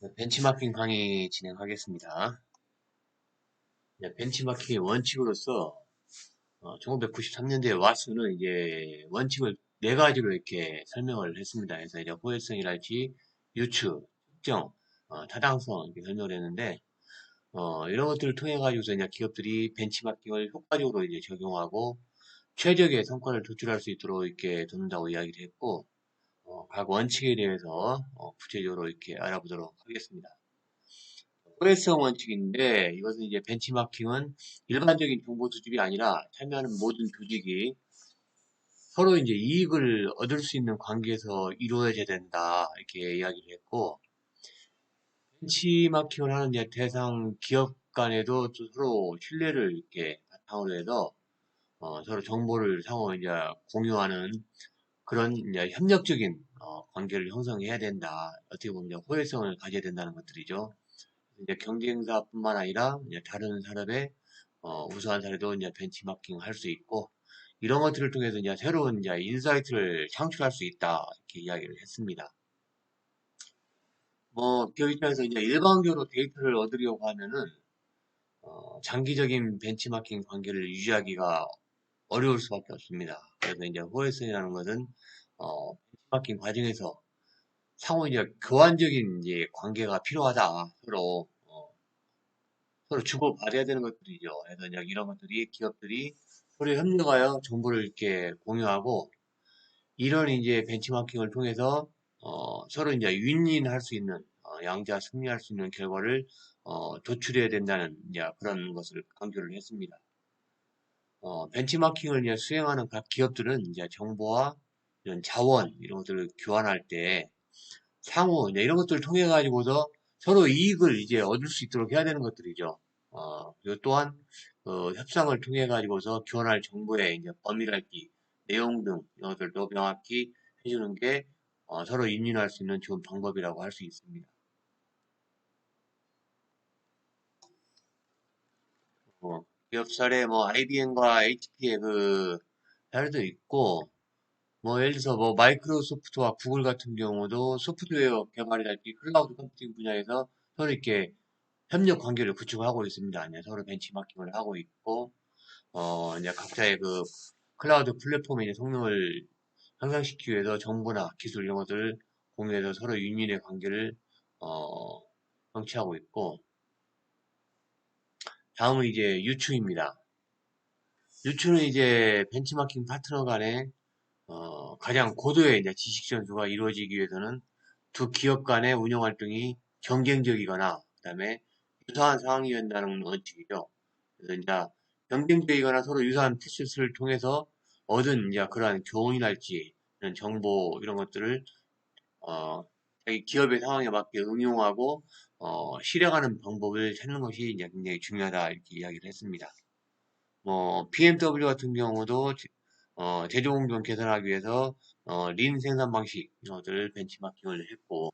네, 벤치마킹 강의 진행하겠습니다. 네, 벤치마킹의 원칙으로서 1993년도에 왓슨은 이제 원칙을 네 가지로 이렇게 설명을 했습니다. 그래서 이제 호혜성이랄지 유추, 특정, 타당성 이렇게 설명을 했는데 이런 것들을 통해 가지고서 이제 기업들이 벤치마킹을 효과적으로 이제 적용하고 최적의 성과를 도출할 수 있도록 이렇게 돕는다고 이야기를 했고 각 원칙에 대해서 구체적으로 이렇게 알아보도록 하겠습니다. 포괄성 원칙인데 이것은 이제 벤치마킹은 일반적인 정보 수집이 아니라 참여하는 모든 조직이 서로 이제 이익을 얻을 수 있는 관계에서 이루어져야 된다 이렇게 이야기를 했고, 벤치마킹을 하는 이제 대상 기업 간에도 또 서로 신뢰를 이렇게 바탕으로 해서 서로 정보를 상호 이제 공유하는 그런 이제 협력적인 관계를 형성해야 된다. 어떻게 보면 이제 호혜성을 가져야 된다는 것들이죠. 이제 경쟁사뿐만 아니라 이제 다른 산업의 우수한 사례도 이제 벤치마킹 할 수 있고, 이런 것들을 통해서 이제 새로운 이제 인사이트를 창출할 수 있다 이렇게 이야기를 했습니다. 뭐 기업 입장에서 이제 일반적으로 데이터를 얻으려고 하면은 장기적인 벤치마킹 관계를 유지하기가 어려울 수밖에 없습니다. 그래서 이제 호혜성이라는 것은 벤치마킹 과정에서 상호 이제 교환적인 이제 관계가 필요하다. 서로 주고받아야 되는 것들이죠. 그래서 이제 이런 것들이 기업들이 서로 협력하여 정보를 이렇게 공유하고, 이런 이제 벤치마킹을 통해서 서로 이제 윈윈할 수 있는 양자 승리할 수 있는 결과를 도출해야 된다는 이제 그런 것을 강조를 했습니다. 벤치마킹을 이제 수행하는 각 기업들은 이제 정보와 이런 자원 이런 것들을 교환할 때 상호 이제 이런 것들을 통해 가지고서 서로 이익을 이제 얻을 수 있도록 해야 되는 것들이죠. 그리고 또한 협상을 통해 가지고서 교환할 정보의 이제 범위랄지 내용 등 이런 것들도 명확히 해주는 게 서로 인인할 수 있는 좋은 방법이라고 할 수 있습니다. 기업 사례 뭐 IBM과 HP의 그 사례도 있고, 뭐 예를 들어서 뭐 마이크로소프트와 구글 같은 경우도 소프트웨어 개발이랄지 클라우드 컴퓨팅 분야에서 서로 이렇게 협력 관계를 구축하고 있습니다. 이제 서로 벤치마킹을 하고 있고, 이제 각자의 그 클라우드 플랫폼의 이제 성능을 향상시키기 위해서 정보나 기술 이런 것들을 공유해서 서로 윈윈의 관계를, 성취하고 있고, 다음은 이제 유추입니다. 유추는 이제 벤치마킹 파트너 간의, 가장 고도의 이제 지식 전수가 이루어지기 위해서는 두 기업 간의 운영 활동이 경쟁적이거나, 그 다음에 유사한 상황이 된다는 원칙이죠. 그래서 이제 경쟁적이거나 서로 유사한 프로세스를 통해서 얻은 이제 그러한 교훈이랄지 이런 정보 이런 것들을 자기 기업의 상황에 맞게 응용하고 실행하는 방법을 찾는 것이 이제 굉장히 중요하다 이렇게 이야기를 했습니다. 뭐 BMW 같은 경우도 제조 공정 개선하기 위해서 린 생산 방식 이런 것들을 벤치마킹을 했고,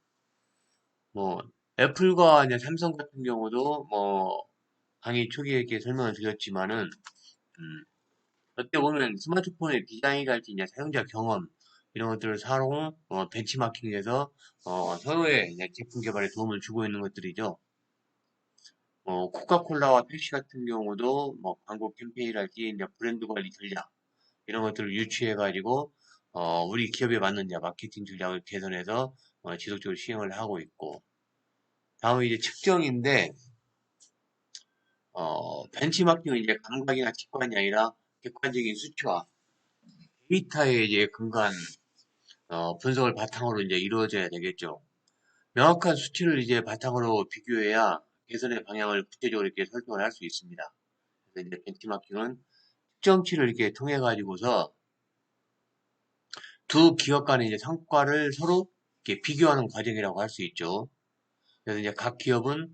뭐 애플과 이제 삼성 같은 경우도 뭐 강의 초기에 이렇게 설명을 드렸지만은 어떻게 보면 스마트폰의 디자인이랄지 이제 사용자 경험 이런 것들을 사용 벤치마킹해서 서로의 이제 제품 개발에 도움을 주고 있는 것들이죠. 코카콜라와 펩시 같은 경우도 뭐 광고 캠페인이랄지 이제 브랜드 관리 전략 이런 것들을 유추해가지고 우리 기업에 맞는 이제 마케팅 전략을 개선해서 지속적으로 시행을 하고 있고, 다음은 이제 측정인데 벤치마킹은 이제 감각이나 직관이 아니라 객관적인 수치와 데이터에 이제 근거한 분석을 바탕으로 이제 이루어져야 되겠죠. 명확한 수치를 이제 바탕으로 비교해야 개선의 방향을 구체적으로 이렇게 설정을 할 수 있습니다. 그래서 이제 벤치마킹은 측정치를 이렇게 통해 가지고서 두 기업 간의 이제 성과를 서로 이렇게 비교하는 과정이라고 할 수 있죠. 그래서 이제 각 기업은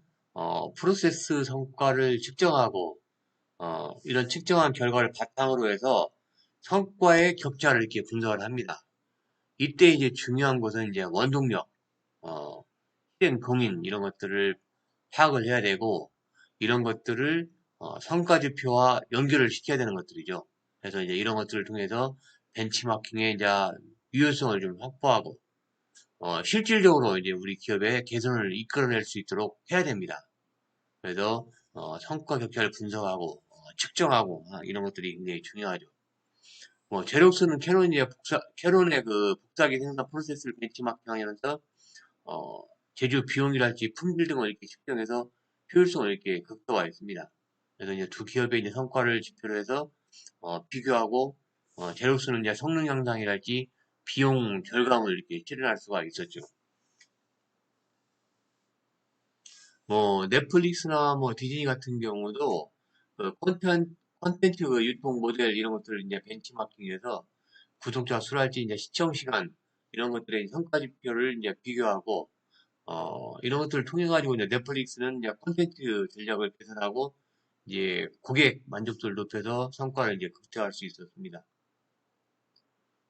프로세스 성과를 측정하고 이런 측정한 결과를 바탕으로 해서 성과의 격차를 이렇게 분석을 합니다. 이때 이제 중요한 것은 이제 원동력, 실행 동인 이런 것들을 파악을 해야 되고, 이런 것들을 성과지표와 연결을 시켜야 되는 것들이죠. 그래서 이제 이런 것들을 통해서 벤치마킹의 이제 유효성을 좀 확보하고 실질적으로 이제 우리 기업의 개선을 이끌어낼 수 있도록 해야 됩니다. 그래서 성과 격차를 분석하고 측정하고 이런 것들이 굉장히 중요하죠. 제록스는 캐논의 그 복사기 생산 프로세스를 벤치마킹하면서 제조 비용이랄지 품질 등을 이렇게 측정해서 효율성을 이렇게 극대화했습니다. 그래서 이제 두 기업의 이제 성과를 지표로 해서 비교하고 제록스는 이제 성능 향상이랄지 비용 절감을 이렇게 실현할 수가 있었죠. 넷플릭스나 디즈니 같은 경우도 그 콘텐츠 그 유통 모델 이런 것들을 이제 벤치마킹해서 구독자 수랄지 이제 시청 시간 이런 것들의 성과 지표를 이제 비교하고 이런 것들을 통해 가지고 이제 넷플릭스는 이제 콘텐츠 전략을 개선하고 이제 고객 만족도를 높여서 성과를 이제 극대화할 수 있었습니다.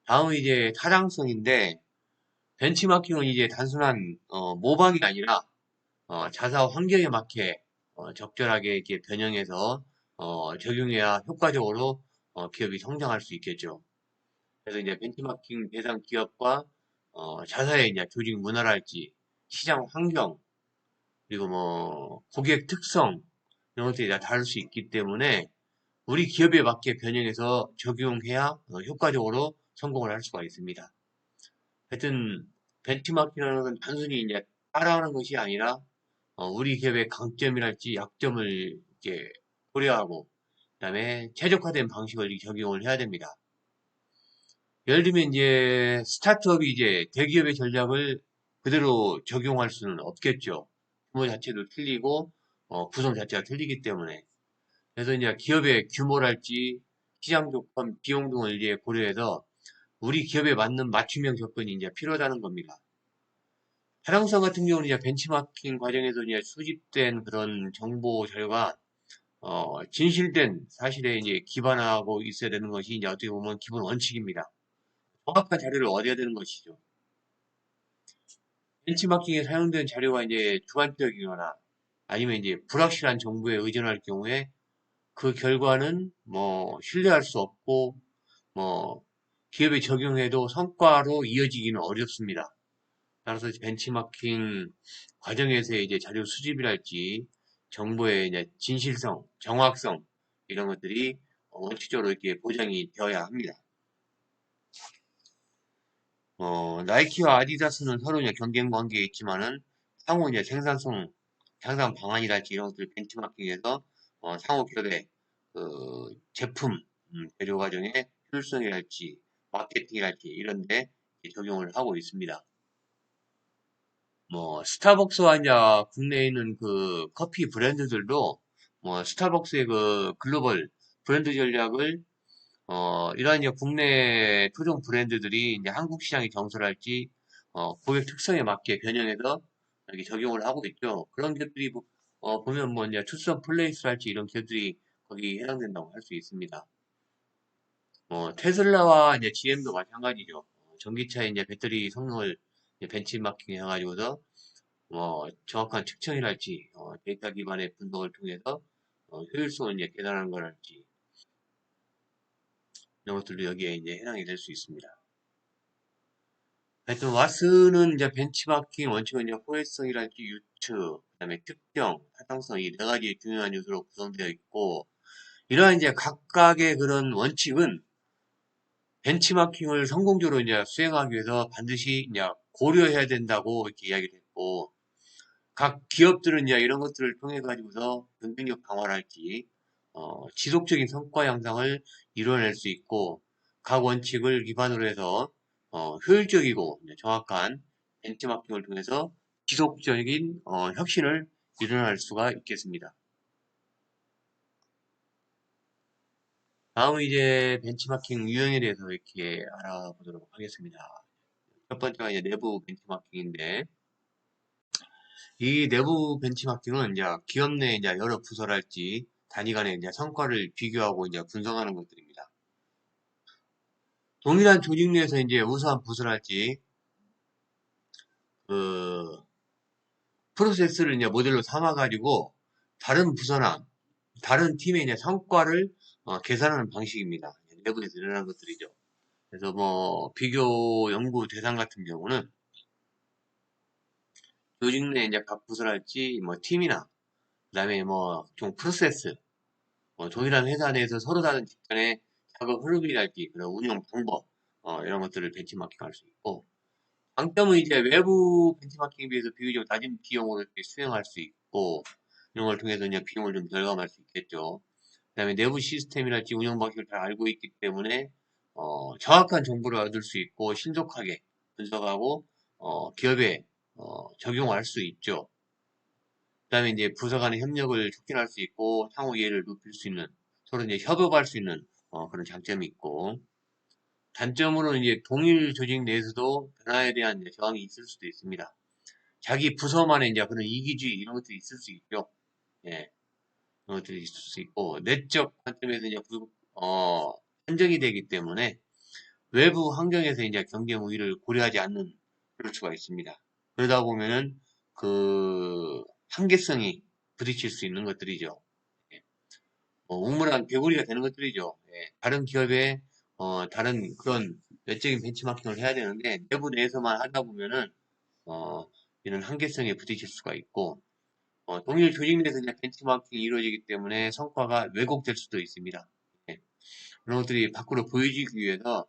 다음은 이제 타당성인데 벤치마킹은 이제 단순한 모방이 아니라 자사 환경에 맞게 적절하게 이렇게 변형해서 적용해야 효과적으로 기업이 성장할 수 있겠죠. 그래서 이제 벤치마킹 대상 기업과 자사의 이제 조직 문화랄지 시장 환경 그리고 고객 특성 이런 것들이 다 다를 수 있기 때문에 우리 기업에 맞게 변형해서 적용해야 효과적으로 성공을 할 수가 있습니다. 하여튼 벤치마킹이라는 건 단순히 이제 따라하는 것이 아니라 우리 기업의 강점이랄지 약점을 이렇게 고려하고 그다음에 최적화된 방식을 적용을 해야 됩니다. 예를 들면 이제 스타트업이 이제 대기업의 전략을 그대로 적용할 수는 없겠죠. 규모 자체도 틀리고 구성 자체가 틀리기 때문에 그래서 이제 기업의 규모랄지 시장 조건, 비용 등을 이제 고려해서 우리 기업에 맞는 맞춤형 접근이 이제 필요하다는 겁니다. 타당성 같은 경우는 이제 벤치마킹 과정에서 이제 수집된 그런 정보 자료가 진실된 사실에 이제 기반하고 있어야 되는 것이 이제 어떻게 보면 기본 원칙입니다. 정확한 자료를 얻어야 되는 것이죠. 벤치마킹에 사용된 자료가 이제 주관적이거나 아니면 이제 불확실한 정보에 의존할 경우에 그 결과는 신뢰할 수 없고 기업에 적용해도 성과로 이어지기는 어렵습니다. 따라서 벤치마킹 과정에서의 이제 자료 수집이랄지 정보의 이제 진실성, 정확성 이런 것들이 원칙적으로 이렇게 보장이 되어야 합니다. 나이키와 아디다스는 서로 이제 경쟁 관계에 있지만은 상호 이제 생산성, 생산 방안이랄지 이런 것들 벤치마킹해서 상호 기업의 그 제품 제조 과정의 효율성이랄지 마케팅이랄지 이런데 적용을 하고 있습니다. 스타벅스와 이제 국내에 있는 그 커피 브랜드들도 스타벅스의 그 글로벌 브랜드 전략을 이러한 이제 국내 토종 브랜드들이 이제 한국 시장에 정설할지 고객 특성에 맞게 변형해서 이렇게 적용을 하고 있죠. 그런 기업들이 보면 이제 투썸 플레이스랄지 이런 기업들이 거기 해당된다고 할 수 있습니다. 테슬라와 이제 GM도 마찬가지죠. 전기차의 이제 배터리 성능을 이제 벤치마킹 해가지고서 정확한 측정이랄지 데이터 기반의 분석을 통해서 효율성을 이제 계산하는 거랄지 이런 것들도 여기에 이제 해당이 될 수 있습니다. 하여튼 왓슨은 이제 벤치마킹 원칙은 이제 호혜성이랄지 유추, 그다음에 특정, 타당성 이 네 가지 중요한 요소로 구성되어 있고 이러한 이제 각각의 그런 원칙은 벤치마킹을 성공적으로 이제 수행하기 위해서 반드시 이제 고려해야 된다고 이렇게 이야기를 했고 각 기업들은 이제 이런 것들을 통해 가지고서 경쟁력 강화랄지 지속적인 성과 향상을 이뤄낼 수 있고 각 원칙을 기반으로 해서 효율적이고 정확한 벤치마킹을 통해서 지속적인 혁신을 일어날 수가 있겠습니다. 다음은 이제 벤치마킹 유형에 대해서 이렇게 알아보도록 하겠습니다. 첫 번째가 이제 내부 벤치마킹인데 이 내부 벤치마킹은 이제 기업 내 이제 여러 부서랄지 단위 간의 이제 성과를 비교하고 이제 분석하는 것들입니다. 동일한 조직 내에서 이제 우수한 부서랄지 그 프로세스를 이제 모델로 삼아가지고 다른 부서나 다른 팀의 이제 성과를 계산하는 방식입니다. 내부에서 일어나는 것들이죠. 그래서 비교 연구 대상 같은 경우는 조직 내 이제 각 부서랄지, 뭐, 팀이나, 그 다음에 뭐, 좀 프로세스, 동일한 회사 내에서 서로 다른 직전의 작업 흐름이랄지, 그런 운영 방법, 이런 것들을 벤치마킹 할 수 있고, 장점은 이제 외부 벤치마킹에 비해서 비교적 낮은 비용으로 이렇게 수행할 수 있고, 이런 걸 통해서 이제 비용을 좀 절감할 수 있겠죠. 그 다음에 내부 시스템이랄지 운영 방식을 잘 알고 있기 때문에, 정확한 정보를 얻을 수 있고, 신속하게 분석하고, 기업에, 적용할 수 있죠. 그 다음에 이제 부서 간의 협력을 촉진할 수 있고, 상호 이해를 높일 수 있는, 서로 이제 협업할 수 있는, 그런 장점이 있고, 단점으로는 이제 동일 조직 내에서도 변화에 대한 이제 저항이 있을 수도 있습니다. 자기 부서만의 이제 그런 이기주의 이런 것들이 있을 수 있죠. 예, 그런 것들이 있을 수 있고, 내적 관점에서 이제 한정이 되기 때문에 외부 환경에서 이제 경쟁 우위를 고려하지 않는 그럴 수가 있습니다. 그러다 보면은 그 한계성이 부딪힐 수 있는 것들이죠. 예. 우물안 개구리가 되는 것들이죠. 예. 다른 기업의 다른 그런 외적인 벤치마킹을 해야 되는데 내부 내에서만 하다 보면은 어, 이런 한계성에 부딪힐 수가 있고 동일 조직 내에서 그냥 벤치마킹이 이루어지기 때문에 성과가 왜곡될 수도 있습니다. 예. 그런 것들이 밖으로 보여지기 위해서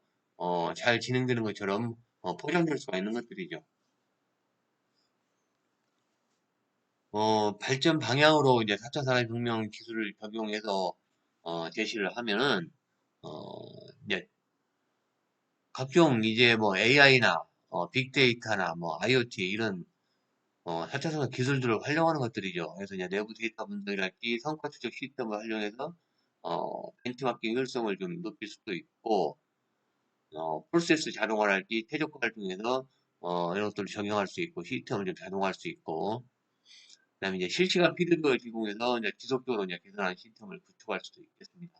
잘 진행되는 것처럼 포장될 수가 있는 것들이죠. 발전 방향으로 이제 4차 산업혁명 기술을 적용해서 제시를 하면은 어, 이제 각종 이제 뭐 AI나 빅데이터나 뭐 IoT 이런 4차 산업 기술들을 활용하는 것들이죠. 그래서 이제 내부 데이터 분석이랄지 성과 추적 시스템을 활용해서 벤치마킹 효율성을 좀 높일 수도 있고 프로세스 자동화랄지 최적화를 통해서 이런 것들을 적용할 수 있고 시스템을 좀 자동화할 수 있고 그다음에 이제 실시간 피드백을 제공해서 이제 지속적으로 이제 개선하는 시스템을 구축할 수도 있겠습니다.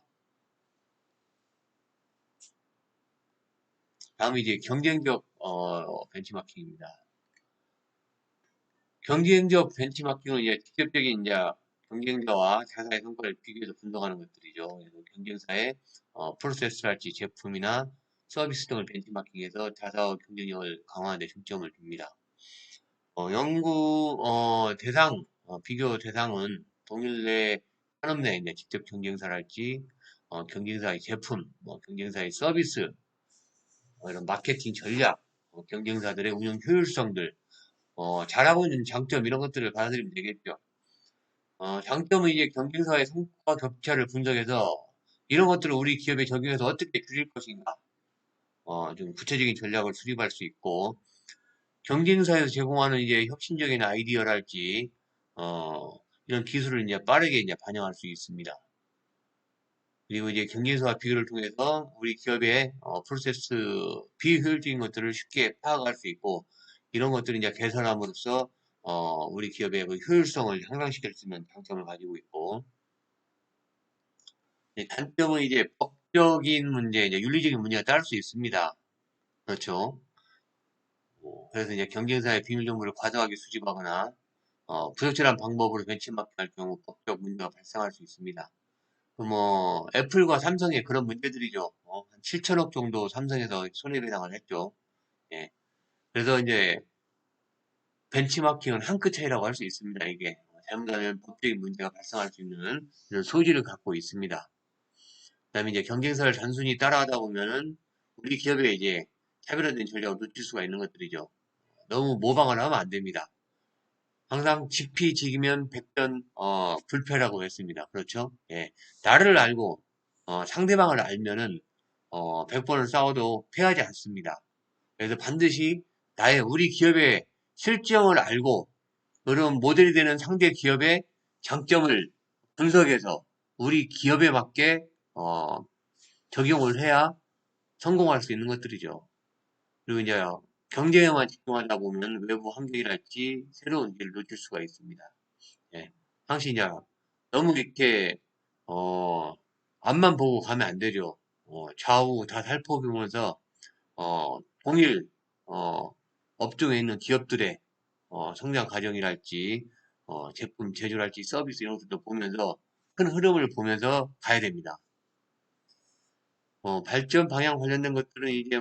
다음은 이제 경쟁적 벤치마킹입니다. 경쟁적 벤치마킹은 이제 직접적인 이제 경쟁자와 자사의 성과를 비교해서 분석하는 것들이죠. 그래서 경쟁사의 프로세스랄지 제품이나 서비스 등을 벤치마킹해서 자사의 경쟁력을 강화하는 데 중점을 둡니다. 연구 비교 대상은 동일 내 산업 내 이제 직접 경쟁사랄지 경쟁사의 제품, 경쟁사의 서비스, 이런 마케팅 전략, 경쟁사들의 운영 효율성들, 잘하고 있는 장점 이런 것들을 받아들이면 되겠죠. 장점은 이제 경쟁사의 성과 격차를 분석해서 이런 것들을 우리 기업에 적용해서 어떻게 줄일 것인가, 좀 구체적인 전략을 수립할 수 있고, 경쟁사에서 제공하는 이제 혁신적인 아이디어랄지, 이런 기술을 이제 빠르게 이제 반영할 수 있습니다. 그리고 이제 경쟁사와 비교를 통해서 우리 기업의 프로세스 비효율적인 것들을 쉽게 파악할 수 있고, 이런 것들을 이제 개선함으로써 우리 기업의 그 효율성을 향상시킬 수 있는 장점을 가지고 있고, 단점은 이제 법적인 문제, 이제 윤리적인 문제가 따를 수 있습니다. 그렇죠. 그래서 이제 경쟁사의 비밀 정보를 과도하게 수집하거나 부적절한 방법으로 벤치마킹할 경우 법적 문제가 발생할 수 있습니다. 애플과 삼성의 그런 문제들이죠. 한 7천억 정도 삼성에서 손해배상을 했죠. 예. 그래서 이제 벤치마킹은 한 끗 차이라고 할 수 있습니다. 이게 잘못하면 법적인 문제가 발생할 수 있는 이런 소지를 갖고 있습니다. 그다음에 이제 경쟁사를 단순히 따라하다 보면은 우리 기업에 이제 차별화된 전략을 놓칠 수가 있는 것들이죠. 너무 모방을 하면 안 됩니다. 항상 지피지기면 백전 불패라고 했습니다. 그렇죠? 예. 나를 알고 상대방을 알면은 100번을 싸워도 패하지 않습니다. 그래서 반드시 우리 기업의 실정을 알고 그런 모델이 되는 상대 기업의 장점을 분석해서 우리 기업에 맞게 적용을 해야 성공할 수 있는 것들이죠. 그리고 이제 경쟁에만 집중하다 보면 외부 환경이랄지 새로운 길을 놓칠 수가 있습니다. 예. 항상 이제 너무 이렇게 어, 앞만 보고 가면 안 되죠. 좌우 다 살펴보면서 동일 업종에 있는 기업들의 성장 과정이랄지 제품 제조랄지 서비스 이런 것들도 보면서 큰 흐름을 보면서 가야 됩니다. 발전 방향 관련된 것들은 이제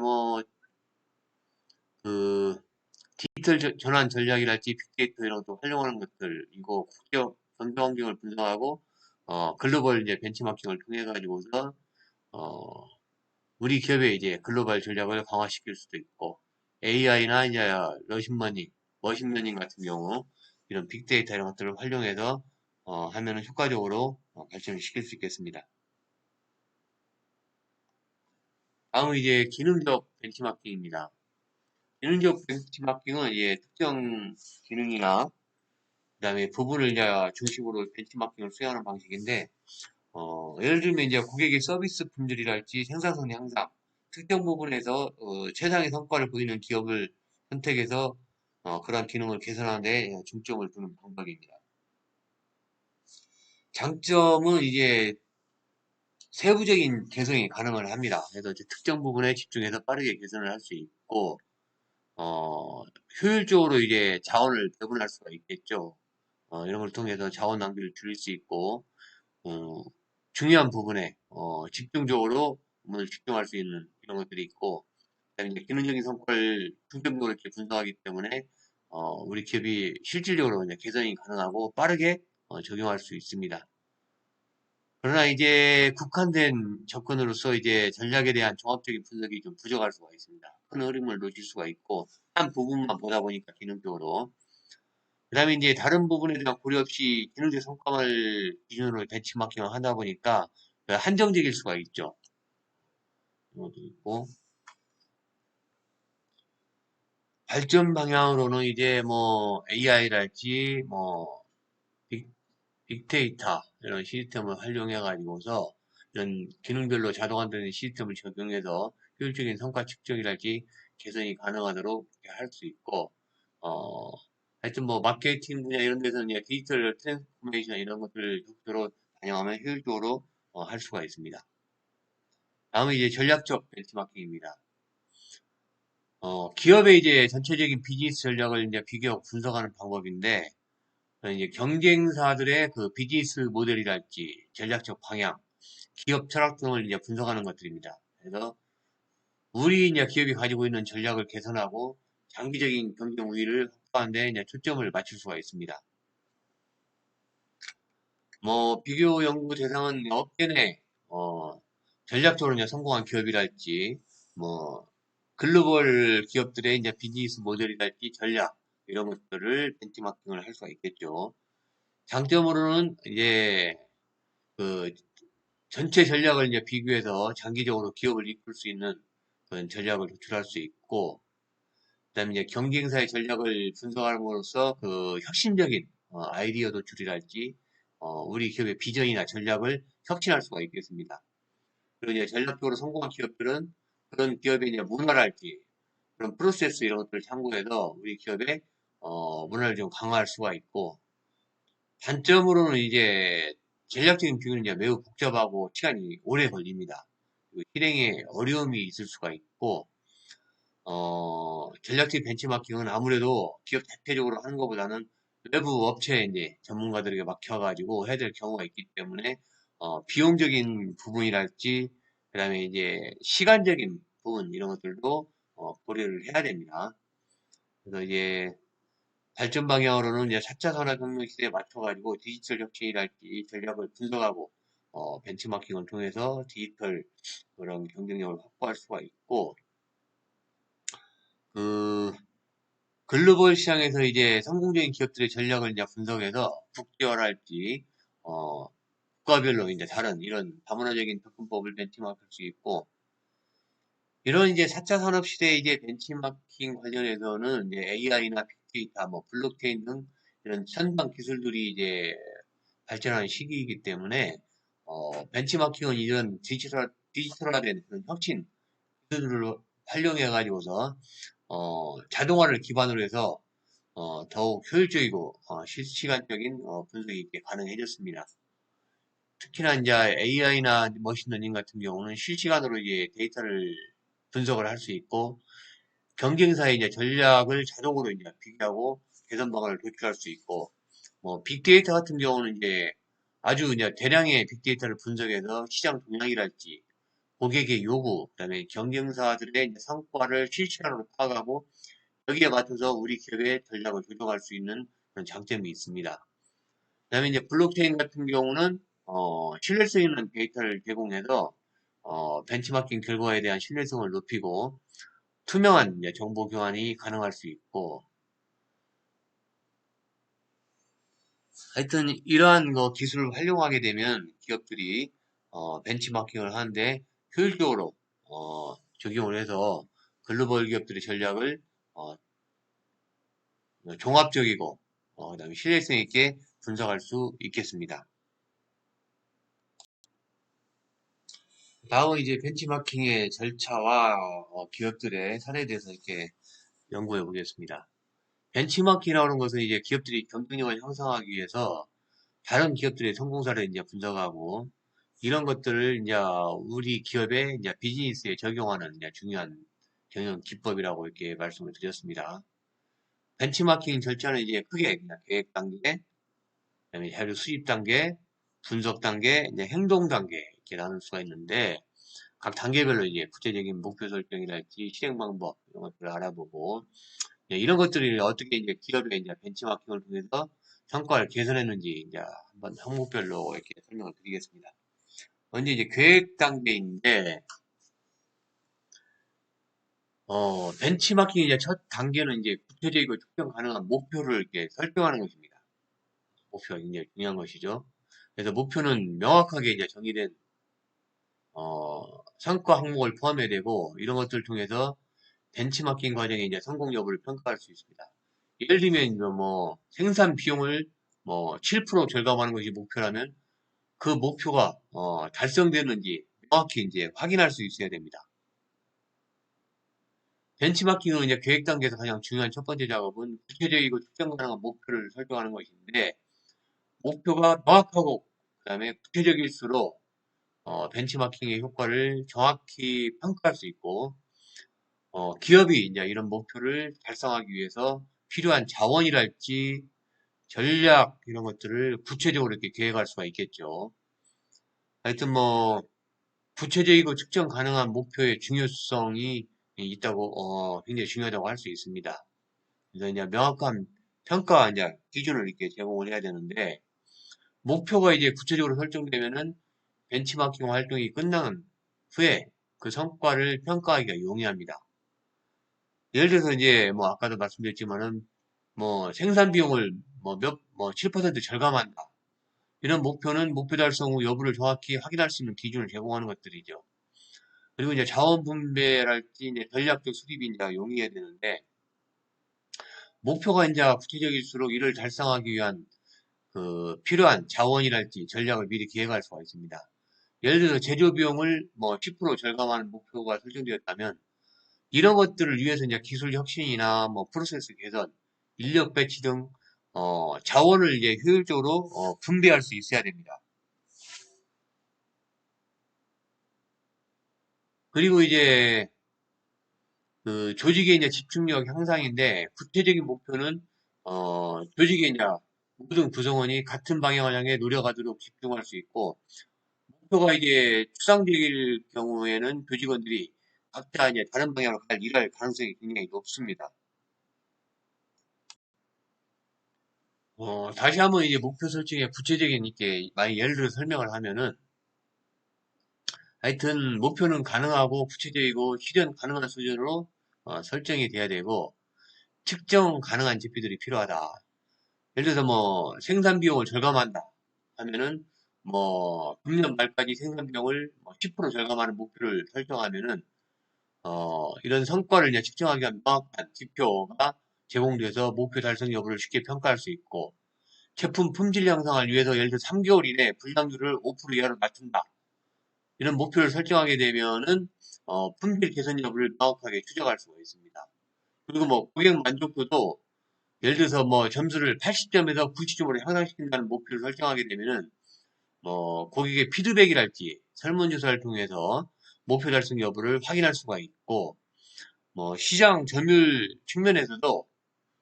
그 디지털 전환 전략이랄지 빅데이터 이런 것도 활용하는 것들, 이거 국제적 전자 환경을 분석하고, 글로벌 이제 벤치마킹을 통해 가지고서, 어, 우리 기업의 이제 글로벌 전략을 강화시킬 수도 있고, AI나 이제 머신러닝 같은 경우, 이런 빅데이터 이런 것들을 활용해서, 하면은 효과적으로 발전을 시킬 수 있겠습니다. 다음은 이제 기능적 벤치마킹입니다. 기능적 벤치마킹은 이제 특정 기능이나 그다음에 부분을 이제 중심으로 벤치마킹을 수행하는 방식인데, 예를 들면 이제 고객의 서비스 품질이랄지 생산성 향상, 특정 부분에서 최상의 성과를 보이는 기업을 선택해서 그러한 기능을 개선하는 데 중점을 두는 방법입니다. 장점은 이제 세부적인 개선이 가능을 합니다. 그래서 이제 특정 부분에 집중해서 빠르게 개선을 할 수 있고, 효율적으로 이제 자원을 배분할 수가 있겠죠. 이런 걸 통해서 자원 낭비를 줄일 수 있고, 어, 중요한 부분에 집중적으로 업무를 집중할 수 있는 이런 것들이 있고, 그다음에 이제 기능적인 성과를 중점적으로 이렇게 분석하기 때문에 우리 기업이 실질적으로 이제 개선이 가능하고 빠르게 적용할 수 있습니다. 그러나 이제 국한된 접근으로서 이제 전략에 대한 종합적인 분석이 좀 부족할 수가 있습니다. 큰 흐름을 놓칠 수가 있고 한 부분만 보다 보니까 기능적으로 그다음에 이제 다른 부분에 대한 고려 없이 기능적 성과를 기준으로 벤치마킹을 하다 보니까 한정적일 수가 있죠. 이것도 있고 발전 방향으로는 이제 뭐 AI랄지 뭐 빅데이터 이런 시스템을 활용해 가지고서 이런 기능별로 자동화되는 시스템을 적용해서 효율적인 성과 측정이랄지 개선이 가능하도록 할 수 있고 어 하여튼 뭐 마케팅 분야 이런 데서는 이제 디지털 트랜스포메이션 이런 것들을 적극적으로 반영하면 효율적으로 할 수가 있습니다. 다음은 이제 전략적 벤치마킹입니다. 기업의 이제 전체적인 비즈니스 전략을 이제 비교 분석하는 방법인데 이제 경쟁사들의 그 비즈니스 모델이랄지 전략적 방향, 기업 철학 등을 이제 분석하는 것들입니다. 그래서 우리 이제 기업이 가지고 있는 전략을 개선하고 장기적인 경쟁 우위를 확보하는 데 이제 초점을 맞출 수가 있습니다. 뭐 비교 연구 대상은 업계 내 전략적으로 이제 성공한 기업이랄지 뭐 글로벌 기업들의 이제 비즈니스 모델이랄지 전략 이런 것들을 벤치마킹을 할 수가 있겠죠. 장점으로는 이제 그 전체 전략을 이제 비교해서 장기적으로 기업을 이끌 수 있는 그런 전략을 도출할 수 있고, 그다음에 이제 경쟁사의 전략을 분석함으로써 그 혁신적인 아이디어 도출이랄지 우리 기업의 비전이나 전략을 혁신할 수가 있겠습니다. 그리고 이제 전략적으로 성공한 기업들은 그런 기업의 이제 문화랄지 그런 프로세스 이런 것들을 참고해서 우리 기업의 문화를 좀 강화할 수가 있고, 단점으로는 이제 전략적인 비교는 이제 매우 복잡하고 시간이 오래 걸립니다. 그리고 실행에 어려움이 있을 수가 있고, 전략적 벤치마킹은 아무래도 기업 대표적으로 하는 것보다는 외부 업체 이제 전문가들에게 맡겨가지고 해야 될 경우가 있기 때문에, 비용적인 부분이랄지, 그 다음에 이제 시간적인 부분, 이런 것들도, 고려를 해야 됩니다. 그래서 이제 발전 방향으로는 이제 4차 산업혁명 시대에 맞춰가지고 디지털 혁신이랄지 전략을 분석하고, 벤치마킹을 통해서 디지털 그런 경쟁력을 확보할 수가 있고, 그, 글로벌 시장에서 이제 성공적인 기업들의 전략을 이제 분석해서 국제화랄지, 국가별로 이제 다른 이런 다문화적인 접근법을 벤치마크할 수 있고, 이런 이제 4차 산업 시대의 이제 벤치마킹 관련해서는 이제 AI나 빅데이터, 뭐 블록체인 등 이런 첨단 기술들이 이제 발전하는 시기이기 때문에, 벤치마킹은 이런 디지털화된 그런 혁신 기술들을 활용해가지고서, 자동화를 기반으로 해서 더욱 효율적이고 실시간적인 분석이 이렇게 가능해졌습니다. 특히나 이제 AI나 머신러닝 같은 경우는 실시간으로 이제 데이터를 분석을 할 수 있고 경쟁사의 이제 전략을 자동으로 이제 비교하고 개선 방안을 도출할 수 있고 뭐 빅데이터 같은 경우는 이제 아주 이제 대량의 빅데이터를 분석해서 시장 동향이랄지 고객의 요구, 그다음에 경쟁사들의 이제 성과를 실시간으로 파악하고 여기에 맞춰서 우리 기업의 전략을 조정할 수 있는 그런 장점이 있습니다. 그 다음에 이제 블록체인 같은 경우는 신뢰성 있는 데이터를 제공해서 벤치마킹 결과에 대한 신뢰성을 높이고 투명한 이제 정보 교환이 가능할 수 있고, 하여튼 이러한 기술을 활용하게 되면 기업들이 벤치마킹을 하는데 효율적으로 적용을 해서 글로벌 기업들의 전략을 어, 종합적이고 그다음에 신뢰성 있게 분석할 수 있겠습니다. 다음은 이제 벤치마킹의 절차와 기업들의 사례에 대해서 이렇게 연구해 보겠습니다. 벤치마킹이라는 것은 이제 기업들이 경쟁력을 형성하기 위해서 다른 기업들의 성공 사례를 이제 분석하고 이런 것들을 이제 우리 기업의 이제 비즈니스에 적용하는 이제 중요한 경영 기법이라고 이렇게 말씀을 드렸습니다. 벤치마킹 절차는 이제 크게 그냥 계획 단계, 그다음에 자료 수집 단계, 분석 단계, 이제 행동 단계 이렇게 나눌 수가 있는데 각 단계별로 이제 구체적인 목표 설정이랄지 실행 방법 이런 것들을 알아보고 이런 것들이 어떻게 이제 기업의 이제 벤치마킹을 통해서 성과를 개선했는지 이제 한번 항목별로 이렇게 설명을 드리겠습니다. 먼저 이제 계획 단계인데 벤치마킹 이제 첫 단계는 이제 구체적이고 측정 가능한 목표를 이렇게 설정하는 것입니다. 목표가 굉장히 중요한 것이죠. 그래서 목표는 명확하게 이제 정의된 성과 항목을 포함해야 되고 이런 것들을 통해서 벤치마킹 과정의 이제 성공 여부를 평가할 수 있습니다. 예를 들면 이제 뭐 생산 비용을 뭐 7% 절감하는 것이 목표라면 그 목표가 달성됐는지 명확히 이제 확인할 수 있어야 됩니다. 벤치마킹은 이제 계획 단계에서 가장 중요한 첫 번째 작업은 구체적이고 측정 가능한 목표를 설정하는 것인데 목표가 명확하고 그다음에 구체적일수록 벤치마킹의 효과를 정확히 평가할 수 있고 기업이 이제 이런 목표를 달성하기 위해서 필요한 자원이랄지 전략 이런 것들을 구체적으로 이렇게 계획할 수가 있겠죠. 하여튼 뭐 구체적이고 측정 가능한 목표의 중요성이 있다고 굉장히 중요하다고 할 수 있습니다. 그래서 이제 명확한 평가 이제 기준을 이렇게 제공을 해야 되는데 목표가 이제 구체적으로 설정되면은 벤치마킹 활동이 끝난 후에 그 성과를 평가하기가 용이합니다. 예를 들어서 이제 뭐 아까도 말씀드렸지만은 뭐 생산 비용을 뭐 7% 절감한다. 이런 목표는 목표 달성 후 여부를 정확히 확인할 수 있는 기준을 제공하는 것들이죠. 그리고 이제 자원 분배랄지 이제 전략적 수립이 이제 용이해야 되는데 목표가 이제 구체적일수록 이를 달성하기 위한 그 필요한 자원이랄지 전략을 미리 계획할 수가 있습니다. 예를 들어서 제조 비용을 뭐 10% 절감하는 목표가 설정되었다면 이런 것들을 위해서 이제 기술 혁신이나 뭐 프로세스 개선, 인력 배치 등 자원을 이제 효율적으로 분배할 수 있어야 됩니다. 그리고 이제 그 조직의 이제 집중력 향상인데 구체적인 목표는 조직의 이제 모든 구성원이 같은 방향을 향해 노력하도록 집중할 수 있고 목표가 이제 추상적일 경우에는 조직원들이 각자 이제 다른 방향으로 일할 가능성이 굉장히 높습니다. 다시 한번 이제 목표 설정에 구체적인 있게 많이 예를 들어 설명을 하면은 하여튼 목표는 가능하고 구체적이고 실현 가능한 수준으로 설정이 돼야 되고 측정 가능한 지표들이 필요하다. 예를 들어서 뭐 생산 비용을 절감한다 하면은 뭐 금년 말까지 생산 비용을 10% 절감하는 목표를 설정하면은 이런 성과를 이제 측정하기 위한 명확한 지표가 제공돼서 목표 달성 여부를 쉽게 평가할 수 있고 제품 품질 향상을 위해서 예를 들어 3개월 이내에 불량률을 5% 이하로 낮춘다. 이런 목표를 설정하게 되면은 품질 개선 여부를 명확하게 추적할 수가 있습니다. 그리고 뭐 고객 만족도도 예를 들어서 뭐 점수를 80점에서 90점으로 향상시킨다는 목표를 설정하게 되면은 뭐 고객의 피드백이랄지 설문조사를 통해서 목표 달성 여부를 확인할 수가 있고 뭐 시장 점유율 측면에서도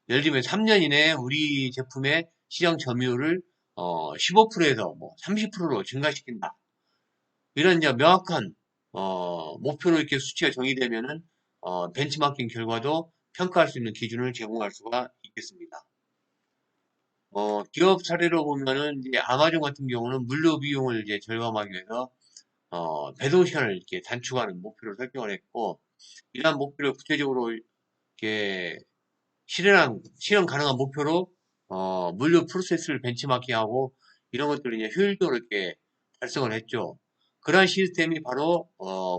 예를 들면 3년 이내에 우리 제품의 시장 점유율을 15%에서 뭐 30%로 증가시킨다. 이런 이제 명확한 목표로 이렇게 수치가 정의되면은 벤치마킹 결과도 평가할 수 있는 기준을 제공할 수가 있겠습니다. 기업 사례로 보면은 이제 아마존 같은 경우는 물류 비용을 이제 절감하기 위해서 배송 시간을 이렇게 단축하는 목표를 설정을 했고, 이러한 목표를 구체적으로 이렇게 실현 가능한 목표로 물류 프로세스를 벤치마킹하고 이런 것들을 이제 효율적으로 이렇게 달성을 했죠. 그러한 시스템이 바로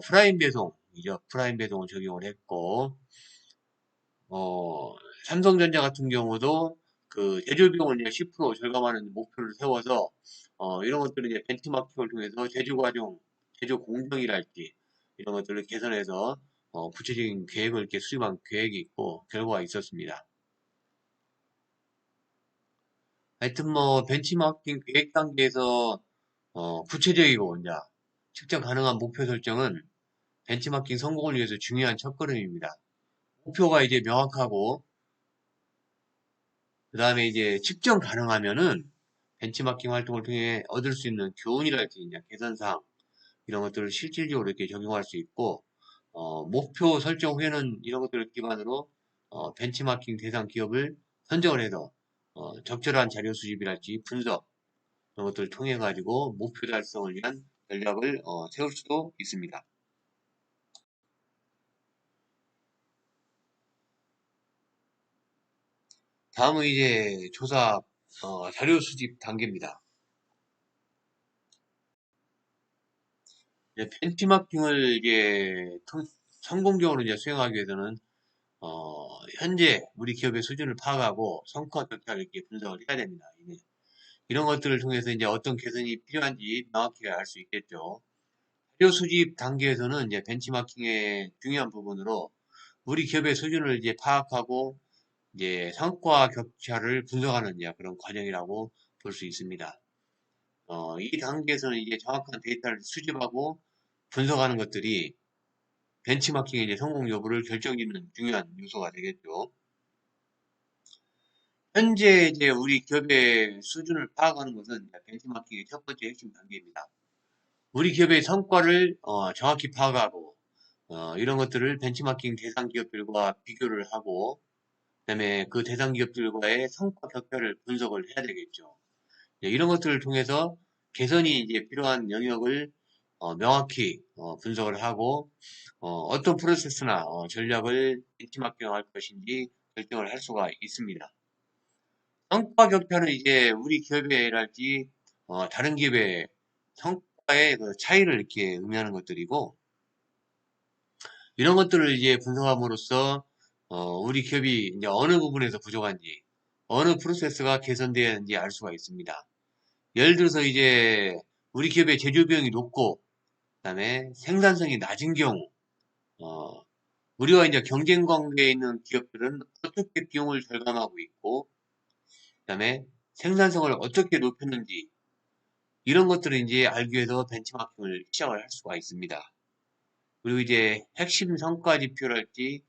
프라임 배송이죠. 프라임 배송을 적용을 했고, 삼성전자 같은 경우도 그 제조 비용을 이제 10% 절감하는 목표를 세워서 이런 것들을 이제 벤치마킹을 통해서 제조 과정, 제조 공정이랄지 이런 것들을 개선해서 구체적인 계획을 이렇게 수립한 계획이 있고 결과가 있었습니다. 하여튼 뭐 벤치마킹 계획 단계에서 구체적이고 이제 측정 가능한 목표 설정은 벤치마킹 성공을 위해서 중요한 첫걸음입니다. 목표가 이제 명확하고 그 다음에 이제 측정 가능하면은 벤치마킹 활동을 통해 얻을 수 있는 교훈이랄지 이제 개선사항 이런 것들을 실질적으로 이렇게 적용할 수 있고 목표 설정 후에는 이런 것들을 기반으로 벤치마킹 대상 기업을 선정을 해서 적절한 자료 수집이랄지 분석 이런 것들을 통해 가지고 목표 달성을 위한 전략을 세울 수도 있습니다. 다음은 이제 조사 자료 수집 단계입니다. 이제 벤치마킹을 이제 성공적으로 이제 수행하기 위해서는 현재 우리 기업의 수준을 파악하고 성과 격차를 이렇게 분석을 해야 됩니다. 이런 것들을 통해서 이제 어떤 개선이 필요한지 명확히 알 수 있겠죠. 자료 수집 단계에서는 이제 벤치마킹의 중요한 부분으로 우리 기업의 수준을 이제 파악하고 이제 성과 격차를 분석하는 이제 그런 과정이라고 볼 수 있습니다. 이 단계에서는 이제 정확한 데이터를 수집하고 분석하는 것들이 벤치마킹의 이제 성공 여부를 결정짓는 중요한 요소가 되겠죠. 현재 이제 우리 기업의 수준을 파악하는 것은 벤치마킹의 첫 번째 핵심 단계입니다. 우리 기업의 성과를 정확히 파악하고 이런 것들을 벤치마킹 대상 기업들과 비교를 하고 그다음에 그 대상 기업들과의 성과 격차를 분석을 해야 되겠죠. 이런 것들을 통해서 개선이 이제 필요한 영역을 명확히 분석을 하고 어떤 프로세스나 전략을 벤치마킹할 것인지 결정을 할 수가 있습니다. 성과 격차는 이제 우리 기업이랄지 다른 기업의 성과의 그 차이를 이렇게 의미하는 것들이고 이런 것들을 이제 분석함으로써 우리 기업이 이제 어느 부분에서 부족한지 어느 프로세스가 개선되어야 하는지 알 수가 있습니다. 예를 들어서 이제 우리 기업의 제조 비용이 높고 그다음에 생산성이 낮은 경우 우리와 이제 경쟁 관계에 있는 기업들은 어떻게 비용을 절감하고 있고 그다음에 생산성을 어떻게 높였는지 이런 것들을 이제 알기 위해서 벤치마킹을 시작을 할 수가 있습니다. 그리고 이제 핵심 성과 지표랄지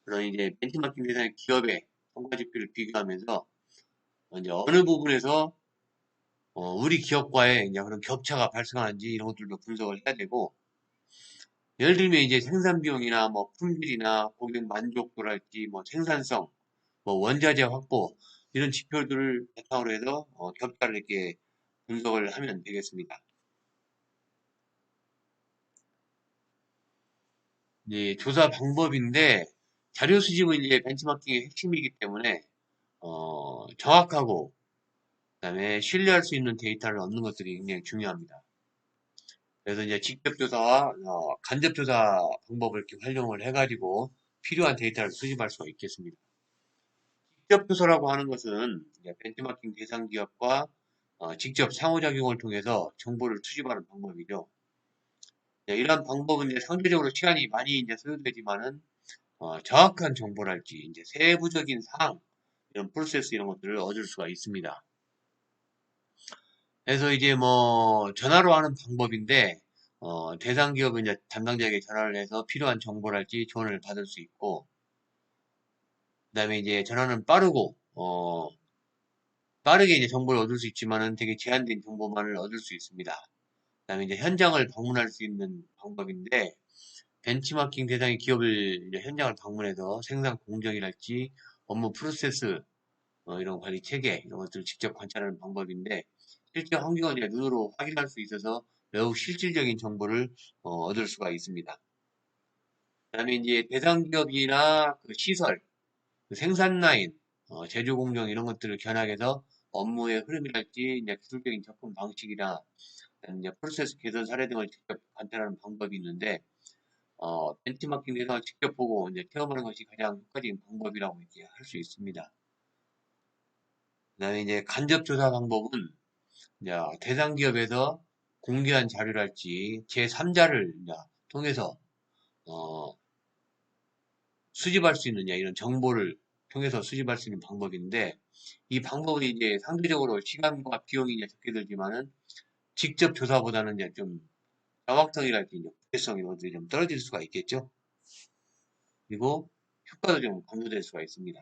그런 이제 벤치마킹 대상 기업의 성과 지표를 비교하면서 이제 어느 부분에서 우리 기업과의 이제 그런 격차가 발생하는지 이런 것들도 분석을 해야 되고 예를 들면 이제 생산 비용이나 뭐 품질이나 고객 만족도랄지 뭐 생산성, 뭐 원자재 확보 이런 지표들을 바탕으로 해서 격차를 이렇게 분석을 하면 되겠습니다. 이제 조사 방법인데 자료 수집은 이제 벤치마킹의 핵심이기 때문에 정확하고 그다음에 신뢰할 수 있는 데이터를 얻는 것들이 굉장히 중요합니다. 그래서 이제 직접 조사와 간접 조사 방법을 이렇게 활용을 해가지고 필요한 데이터를 수집할 수가 있겠습니다. 직접 조사라고 하는 것은 이제 벤치마킹 대상 기업과 직접 상호작용을 통해서 정보를 수집하는 방법이죠. 이러한 방법은 이제 상대적으로 시간이 많이 이제 소요되지만은 정확한 정보랄지 이제 세부적인 사항 이런 프로세스 이런 것들을 얻을 수가 있습니다. 그래서 이제 뭐 전화로 하는 방법인데 대상 기업은 이제 담당자에게 전화를 해서 필요한 정보랄지 조언을 받을 수 있고 그다음에 이제 전화는 빠르고 빠르게 이제 정보를 얻을 수 있지만은 되게 제한된 정보만을 얻을 수 있습니다. 그다음에 이제 현장을 방문할 수 있는 방법인데 벤치마킹 대상의 기업을 이제 현장을 방문해서 생산 공정이랄지 업무 프로세스, 이런 관리 체계, 이런 것들을 직접 관찰하는 방법인데, 실제 환경을 이제 눈으로 확인할 수 있어서 매우 실질적인 정보를 얻을 수가 있습니다. 그다음에 이제 대상 기업이나 그 시설, 그 생산 라인, 제조 공정 이런 것들을 견학해서 업무의 흐름이랄지 이제 기술적인 접근 방식이나 이제 프로세스 개선 사례 등을 직접 관찰하는 방법이 있는데, 벤치마킹 대상을 직접 보고 이제 체험하는 것이 가장 효과적인 방법이라고 이제 할 수 있습니다. 그다음에 이제 간접 조사 방법은 이제 대상 기업에서 공개한 자료랄지 제3자를 통해서 어, 수집할 수 있는 이런 정보를 통해서 수집할 수 있는 방법인데, 이 방법은 이제 상대적으로 시간과 비용이 이제 적게 들지만은 직접 조사보다는 이제 좀 정확성이랄지 이제 구체성 이런 것들이 좀 떨어질 수가 있겠죠. 그리고 효과도 좀 감소될 수가 있습니다.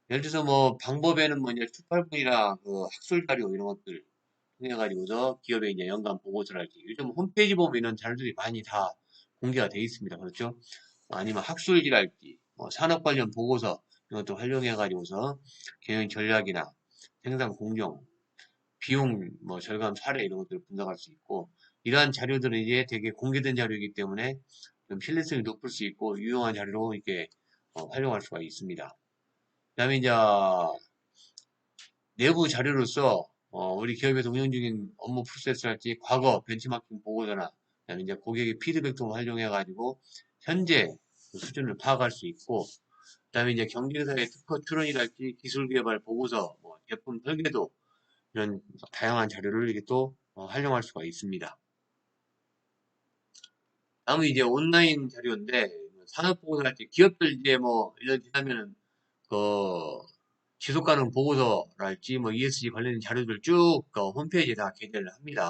예를 들어서 뭐 방법에는 뭐 이제 출발문이나 그 학술 자료 이런 것들 통해 가지고서 기업의 이제 연간 보고서랄지, 요즘 홈페이지 보면 이런 자료들이 많이 다 공개가 되어 있습니다. 그렇죠? 아니면 학술지랄지, 산업 관련 보고서 이런 것도 활용해 가지고서 경영 전략이나 생산 공정, 비용 뭐 절감 사례 이런 것들을 분석할 수 있고, 이러한 자료들은 이제 되게 공개된 자료이기 때문에 좀 신뢰성이 높을 수 있고 유용한 자료로 이렇게 활용할 수가 있습니다. 그다음에 이제 내부 자료로서 우리 기업에서 운영 중인 업무 프로세스랄지 과거 벤치마킹 보고서나 그다음에 이제 고객의 피드백 등을 활용해 가지고 현재 그 수준을 파악할 수 있고, 그다음에 이제 경쟁사의 특허 출원이랄지 기술 개발 보고서, 뭐 제품 설계도 이런 다양한 자료를 이렇게 또 활용할 수가 있습니다. 다음은 이제 온라인 자료인데, 산업 보고서랄지 기업들 이제 뭐 이런 지나면은 그 지속 가능 보고서랄지 뭐 ESG 관련 자료들 쭉 그 홈페이지에 다 게재를 합니다.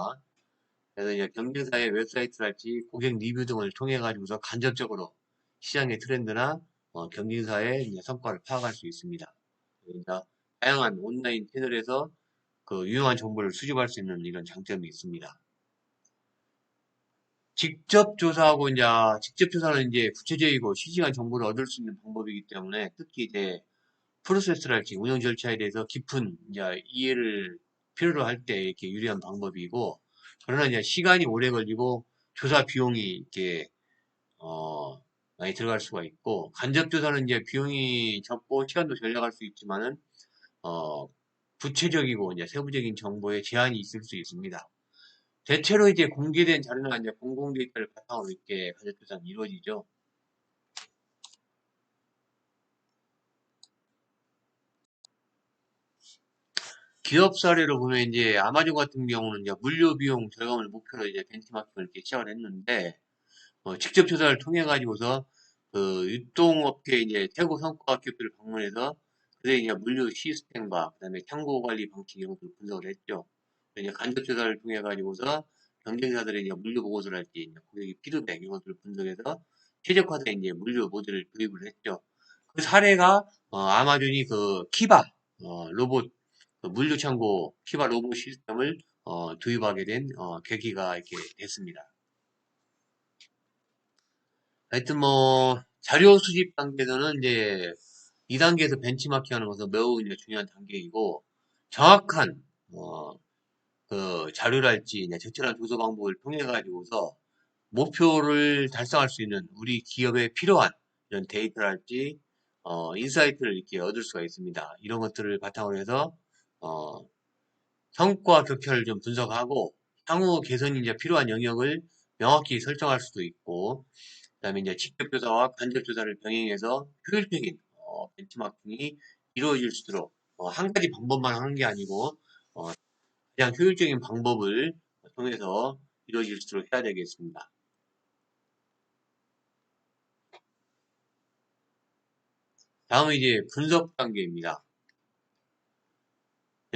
그래서 이제 경쟁사의 웹사이트랄지 고객 리뷰 등을 통해 가지고서 간접적으로 시장의 트렌드나 경쟁사의 이제 성과를 파악할 수 있습니다. 그러니까 다양한 온라인 채널에서 그 유용한 정보를 수집할 수 있는 이런 장점이 있습니다. 직접 조사는 이제 구체적이고 실시간 정보를 얻을 수 있는 방법이기 때문에 특히 이제 프로세스랄지 운영 절차에 대해서 깊은 이제 이해를 필요로 할 때 이렇게 유리한 방법이고, 그러나 이제 시간이 오래 걸리고 조사 비용이 이렇게 어, 많이 들어갈 수가 있고, 간접 조사는 이제 비용이 적고 시간도 절약할 수 있지만은 어, 구체적이고 이제 세부적인 정보에 제한이 있을 수 있습니다. 대체로 이제 공개된 자료나 이제 공공 데이터를 바탕으로 이렇게 간접 조사는 이루어지죠. 기업 사례로 보면 이제 아마존 같은 경우는 이제 물류 비용 절감을 목표로 이제 벤치마킹을 이렇게 시작을 했는데, 직접 조사를 통해 가지고서 그 유통업계 이제 최고 성과 기업들을 방문해서 그들의 이제 물류 시스템과 그다음에 창고 관리 방식 이런 것들을 분석을 했죠. 이제 간접 조사를 통해 가지고서 경쟁사들의 이제 물류 보고서를 할지 이제 고객의 피드백 이런 것들을 분석해서 최적화된 이제 물류 모델을 도입을 했죠. 그 사례가 아마존이 그 키바 로봇 그 물류 창고 키바 로봇 시스템을 도입하게 된 계기가 이렇게 됐습니다. 하여튼 뭐 자료 수집 단계에서는 이제 2단계에서 벤치마킹 하는 것은 매우 이제 중요한 단계이고, 정확한 그 자료랄지 이제 적절한 조사 방법을 통해 가지고서 목표를 달성할 수 있는 우리 기업에 필요한 이런 데이터랄지 인사이트를 이렇게 얻을 수가 있습니다. 이런 것들을 바탕으로 해서 어, 성과 격차를 좀 분석하고 향후 개선이 이제 필요한 영역을 명확히 설정할 수도 있고, 그다음에 이제 직접 조사와 간접 조사를 병행해서 효율적인 벤치마킹이 이루어질 수 있도록 한 가지 방법만 하는 게 아니고 가장 효율적인 방법을 통해서 이루어질 수 있도록 해야 되겠습니다. 다음은 이제 분석 단계입니다.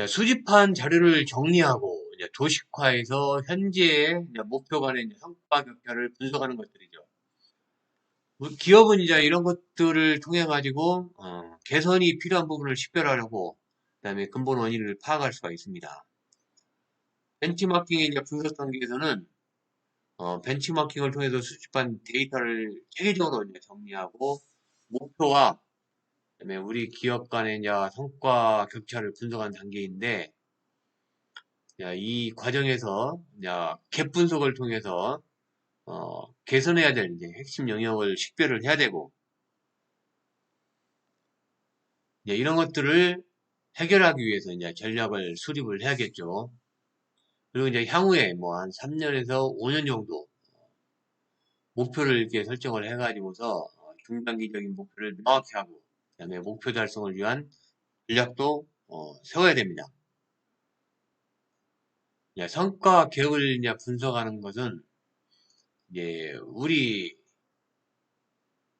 수집한 자료를 정리하고 이제 도식화해서 현재의 이제 목표 간의 이제 성과 격차를 분석하는 것들이죠. 기업은 이제 이런 것들을 통해 가지고 개선이 필요한 부분을 식별하려고 그다음에 근본 원인을 파악할 수가 있습니다. 벤치마킹의 이제 분석 단계에서는 벤치마킹을 통해서 수집한 데이터를 체계적으로 이제 정리하고 목표와 그다음에 우리 기업 간의 이제 성과 격차를 분석한 단계인데 이 과정에서 이제 갭 분석을 통해서 개선해야 될 이제 핵심 영역을 식별을 해야 되고 이제 이런 것들을 해결하기 위해서 이제 전략을 수립을 해야겠죠. 그리고 이제 향후에 뭐 한 3년에서 5년 정도 목표를 이렇게 설정을 해가지고서 중장기적인 목표를 명확히 하고 그다음에 목표 달성을 위한 전략도 세워야 됩니다. 성과 계획을 이제 분석하는 것은 이제 우리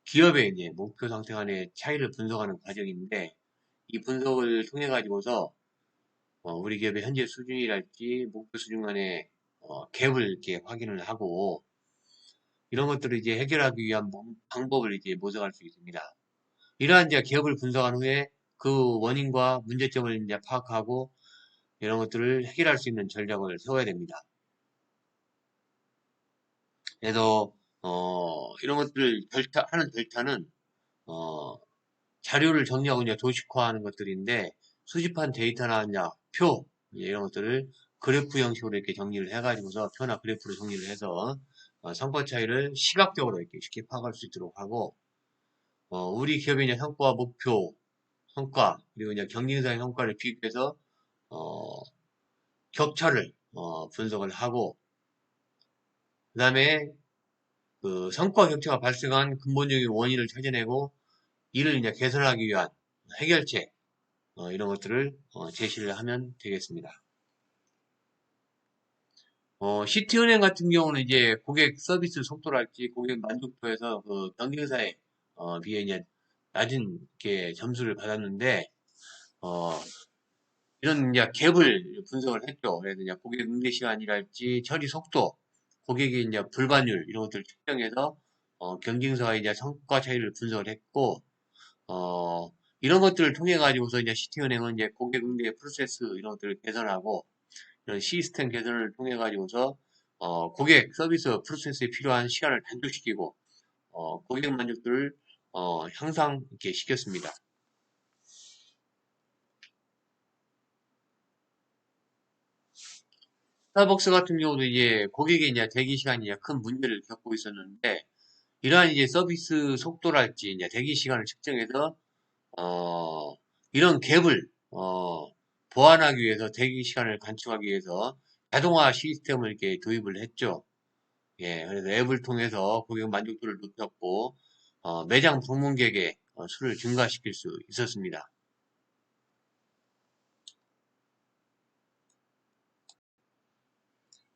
기업의 이제 목표 상태 간의 차이를 분석하는 과정인데 이 분석을 통해 가지고서 우리 기업의 현재 수준이랄지 목표 수준 간의 갭을 이렇게 확인을 하고 이런 것들을 이제 해결하기 위한 방법을 이제 모색할 수 있습니다. 이러한 이제 기업을 분석한 후에 그 원인과 문제점을 이제 파악하고 이런 것들을 해결할 수 있는 전략을 세워야 됩니다. 그래서 이런 것들을 하는 절차는 자료를 정리하고 이제 도식화하는 것들인데 수집한 데이터나 이제 표 이런 것들을 그래프 형식으로 이렇게 정리를 해가지고서 표나 그래프로 정리를 해서 성과 차이를 시각적으로 이렇게 쉽게 파악할 수 있도록 하고 우리 기업의 이제 성과 목표 성과 그리고 이제 경쟁사의 성과를 비교해서 어, 격차를 분석을 하고 그 다음에 그 성과 격차가 발생한 근본적인 원인을 찾아내고 이를 이제 개선하기 위한 해결책 이런 것들을 제시를 하면 되겠습니다. 시티은행 같은 경우는 이제 고객 서비스 속도랄지 고객 만족도에서 그 경쟁사에 비해 이제 낮은 게 점수를 받았는데 어, 이런 이제 갭을 분석을 했죠. 그래서 이제 고객 응대 시간이랄지 처리 속도, 고객의 이제 불반율 이런 것들을 측정해서 경쟁사의 이제 성과 차이를 분석을 했고 이런 것들을 통해 가지고서 이제 시티은행은 이제 고객 응대 프로세스 이런 것들을 개선하고 이런 시스템 개선을 통해 가지고서 고객 서비스 프로세스에 필요한 시간을 단축시키고 고객 만족도를 향상 이렇게 시켰습니다. 스타벅스 같은 경우도 이제 고객의 이제 대기 시간이 이제 큰 문제를 겪고 있었는데 이러한 이제 서비스 속도랄지 이제 대기 시간을 측정해서 이런 갭을 보완하기 위해서 대기 시간을 단축하기 위해서 자동화 시스템을 이렇게 도입을 했죠. 예, 그래서 앱을 통해서 고객 만족도를 높였고 매장 방문객의 수를 증가시킬 수 있었습니다.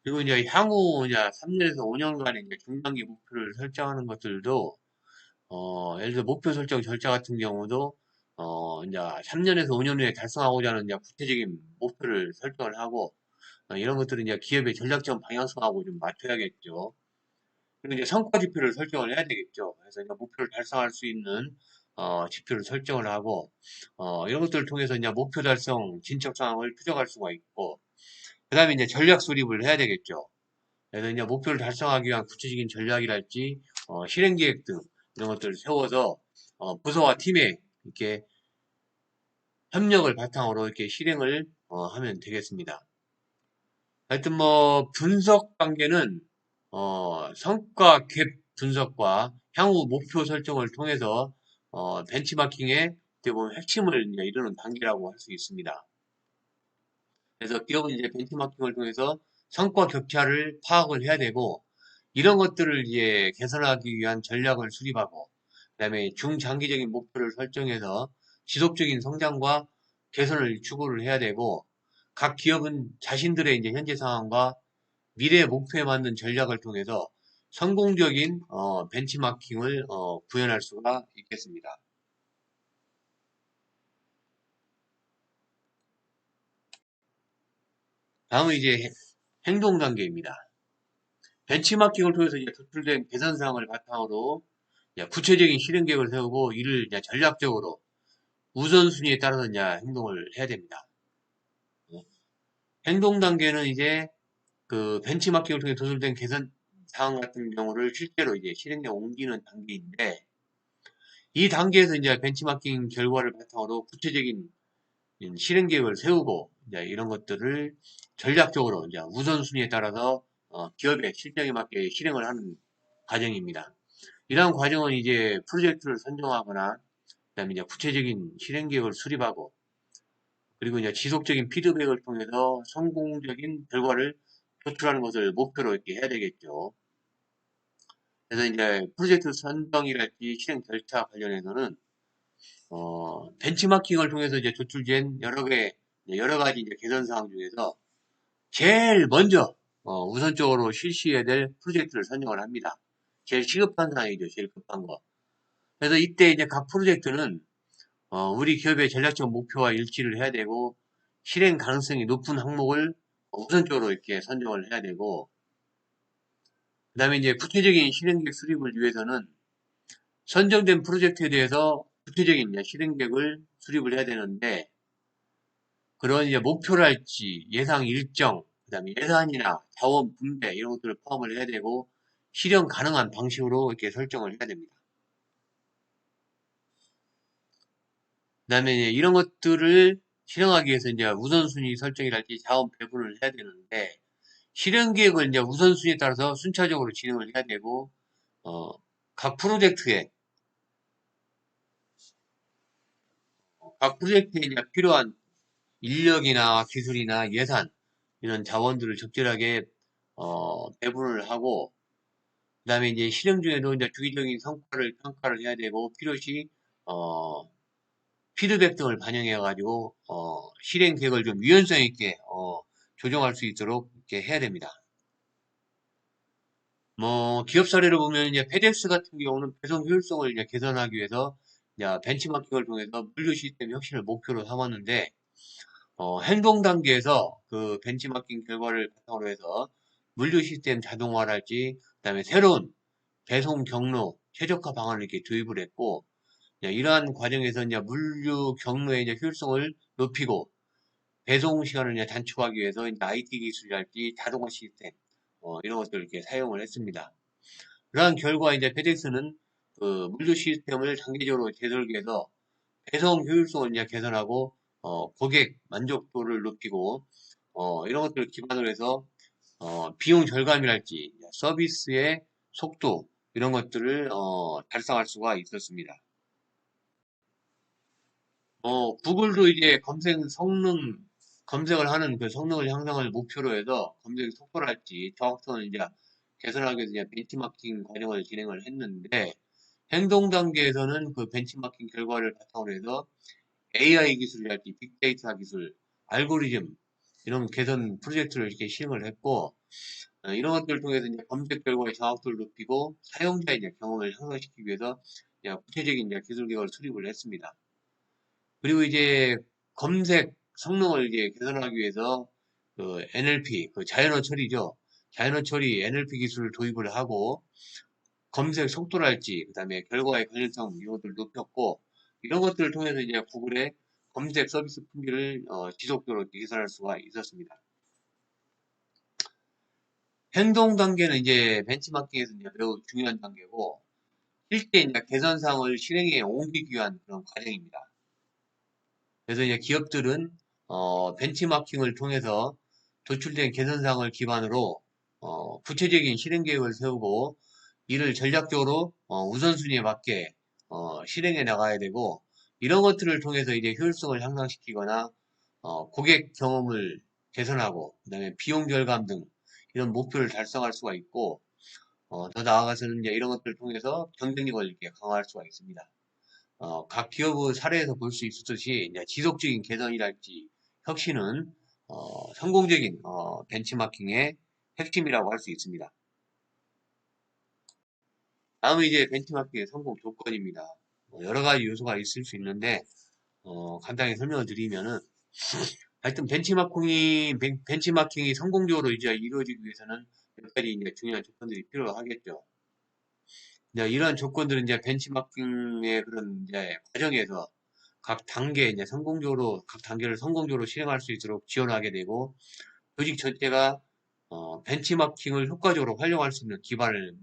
그리고 이제 향후 이제 3년에서 5년간의 이제 중장기 목표를 설정하는 것들도 예를 들어 목표 설정 절차 같은 경우도 이제 3년에서 5년 후에 달성하고자 하는 이제 구체적인 목표를 설정을 하고 이런 것들은 이제 기업의 전략적 방향성하고 좀 맞춰야겠죠. 그리고 이제 성과 지표를 설정을 해야 되겠죠. 그래서 이제 목표를 달성할 수 있는 지표를 설정을 하고 이런 것들을 통해서 이제 목표 달성 진척 상황을 추적할 수가 있고 그다음에 이제 전략 수립을 해야 되겠죠. 그래서 이제 목표를 달성하기 위한 구체적인 전략이랄지 실행 계획 등 이런 것들을 세워서 부서와 팀에 이렇게 협력을 바탕으로 이렇게 실행을 하면 되겠습니다. 하여튼 뭐 분석 단계는 성과 갭 분석과 향후 목표 설정을 통해서 벤치마킹의 어떻게 보면 핵심을 이제 이루는 단계라고 할 수 있습니다. 그래서 기업은 이제 벤치마킹을 통해서 성과 격차를 파악을 해야 되고 이런 것들을 이제 개선하기 위한 전략을 수립하고 그다음에 중장기적인 목표를 설정해서 지속적인 성장과 개선을 추구를 해야 되고 각 기업은 자신들의 이제 현재 상황과 미래 목표에 맞는 전략을 통해서 성공적인 벤치마킹을 구현할 수가 있겠습니다. 다음은 이제 행동 단계입니다. 벤치마킹을 통해서 이제 도출된 개선 사항을 바탕으로 구체적인 실행 계획을 세우고 이를 이제 전략적으로 우선순위에 따라서 이제 행동을 해야 됩니다. 행동 단계는 이제 그 벤치마킹을 통해 도출된 개선 사항 같은 경우를 실제로 이제 실행에 옮기는 단계인데, 이 단계에서 이제 벤치마킹 결과를 바탕으로 구체적인 실행 계획을 세우고, 이제 이런 것들을 전략적으로 이제 우선순위에 따라서 기업의 실정에 맞게 실행을 하는 과정입니다. 이러한 과정은 이제 프로젝트를 선정하거나, 그다음에 이제 구체적인 실행 계획을 수립하고, 그리고 이제 지속적인 피드백을 통해서 성공적인 결과를 도출하는 것을 목표로 이렇게 해야 되겠죠. 그래서 이제 프로젝트 선정이랄지 실행 절차 관련해서는 벤치마킹을 통해서 이제 도출된 여러 가지 이제 개선 사항 중에서 제일 먼저 우선적으로 실시해야 될 프로젝트를 선정을 합니다. 제일 시급한 사항이죠. 제일 급한 거. 그래서 이때 이제 각 프로젝트는 우리 기업의 전략적 목표와 일치를 해야 되고, 실행 가능성이 높은 항목을 우선적으로 이렇게 선정을 해야 되고, 그 다음에 이제 구체적인 실행계획 수립을 위해서는 선정된 프로젝트에 대해서 구체적인 이제 실행계획을 수립을 해야 되는데, 그런 이제 목표랄지 예상 일정, 그 다음에 예산이나 자원 분배 이런 것들을 포함을 해야 되고, 실현 가능한 방식으로 이렇게 설정을 해야 됩니다. 그 다음에 이런 것들을 실행하기 위해서 이제 우선순위 설정이랄지 자원 배분을 해야 되는데, 실행 계획을 이제 우선순위에 따라서 순차적으로 진행을 해야 되고, 어, 각 프로젝트에 이제 필요한 인력이나 기술이나 예산, 이런 자원들을 적절하게, 배분을 하고, 그 다음에 이제 실행 중에도 이제 주기적인 성과를 평가를 해야 되고, 필요시, 어, 피드백 등을 반영해가지고, 실행 계획을 좀 유연성 있게, 조정할 수 있도록 이렇게 해야 됩니다. 뭐, 기업 사례를 보면 이제 페덱스 같은 경우는 배송 효율성을 이제 개선하기 위해서 이제 벤치마킹을 통해서 물류 시스템 혁신을 목표로 삼았는데, 행동 단계에서 그 벤치마킹 결과를 바탕으로 해서 물류 시스템 자동화랄지, 그다음에 새로운 배송 경로 최적화 방안을 이렇게 도입을 했고, 이러한 과정에서 이제 물류 경로의 이제 효율성을 높이고 배송 시간을 이제 단축하기 위해서 이제 IT 기술이랄지 자동화 시스템 이런 것들을 이렇게 사용을 했습니다. 그러한 결과 이제 페덱스는 그 물류 시스템을 장기적으로 재설계해서 배송 효율성을 이제 개선하고 고객 만족도를 높이고 이런 것들을 기반으로 해서 비용 절감이랄지 서비스의 속도 이런 것들을 달성할 수가 있었습니다. 구글도 이제 검색을 하는 그 성능을 향상을 목표로 해서 검색 속도랄지 정확성을 이제 개선하기 위해서 이제 벤치마킹 과정을 진행을 했는데, 행동 단계에서는 그 벤치마킹 결과를 바탕으로 해서 AI 기술이랄지 빅데이터 기술, 알고리즘 이런 개선 프로젝트를 이렇게 시행을 했고, 이런 것들을 통해서 이제 검색 결과의 정확도를 높이고 사용자의 이제 경험을 향상시키기 위해서 이제 구체적인 이제 기술 개발을 수립을 했습니다. 그리고 이제 검색 성능을 이제 개선하기 위해서 그 NLP, 그 자연어 처리죠. 자연어 처리 NLP 기술을 도입을 하고 검색 속도랄지 그다음에 결과의 관련성 이런 것들을 높였고, 이런 것들을 통해서 이제 구글의 검색 서비스 품질을 지속적으로 개선할 수가 있었습니다. 행동 단계는 이제 벤치마킹에서 이제 매우 중요한 단계고, 실제 이제 개선 사항을 실행에 옮기기 위한 그런 과정입니다. 그래서 이제 기업들은 벤치마킹을 통해서 도출된 개선 사항을 기반으로 구체적인 실행 계획을 세우고 이를 전략적으로 우선순위에 맞게 실행해 나가야 되고, 이런 것들을 통해서 이제 효율성을 향상시키거나 고객 경험을 개선하고 그다음에 비용 절감 등 이런 목표를 달성할 수가 있고, 더 나아가서는 이제 이런 것들을 통해서 경쟁력을 이렇게 강화할 수가 있습니다. 각 기업의 사례에서 볼 수 있었듯이 이제 지속적인 개선이랄지 혁신은 성공적인 벤치마킹의 핵심이라고 할 수 있습니다. 다음은 이제 벤치마킹의 성공 조건입니다. 여러 가지 요소가 있을 수 있는데 간단히 설명을 드리면은, 하여튼 벤치마킹이 성공적으로 이제 이루어지기 위해서는 몇 가지 이제 중요한 조건들이 필요하겠죠. 이런 조건들은 이제 벤치마킹의 그런 이제 과정에서 각 단계를 성공적으로 실행할 수 있도록 지원하게 되고, 조직 전체가 벤치마킹을 효과적으로 활용할 수 있는 기반을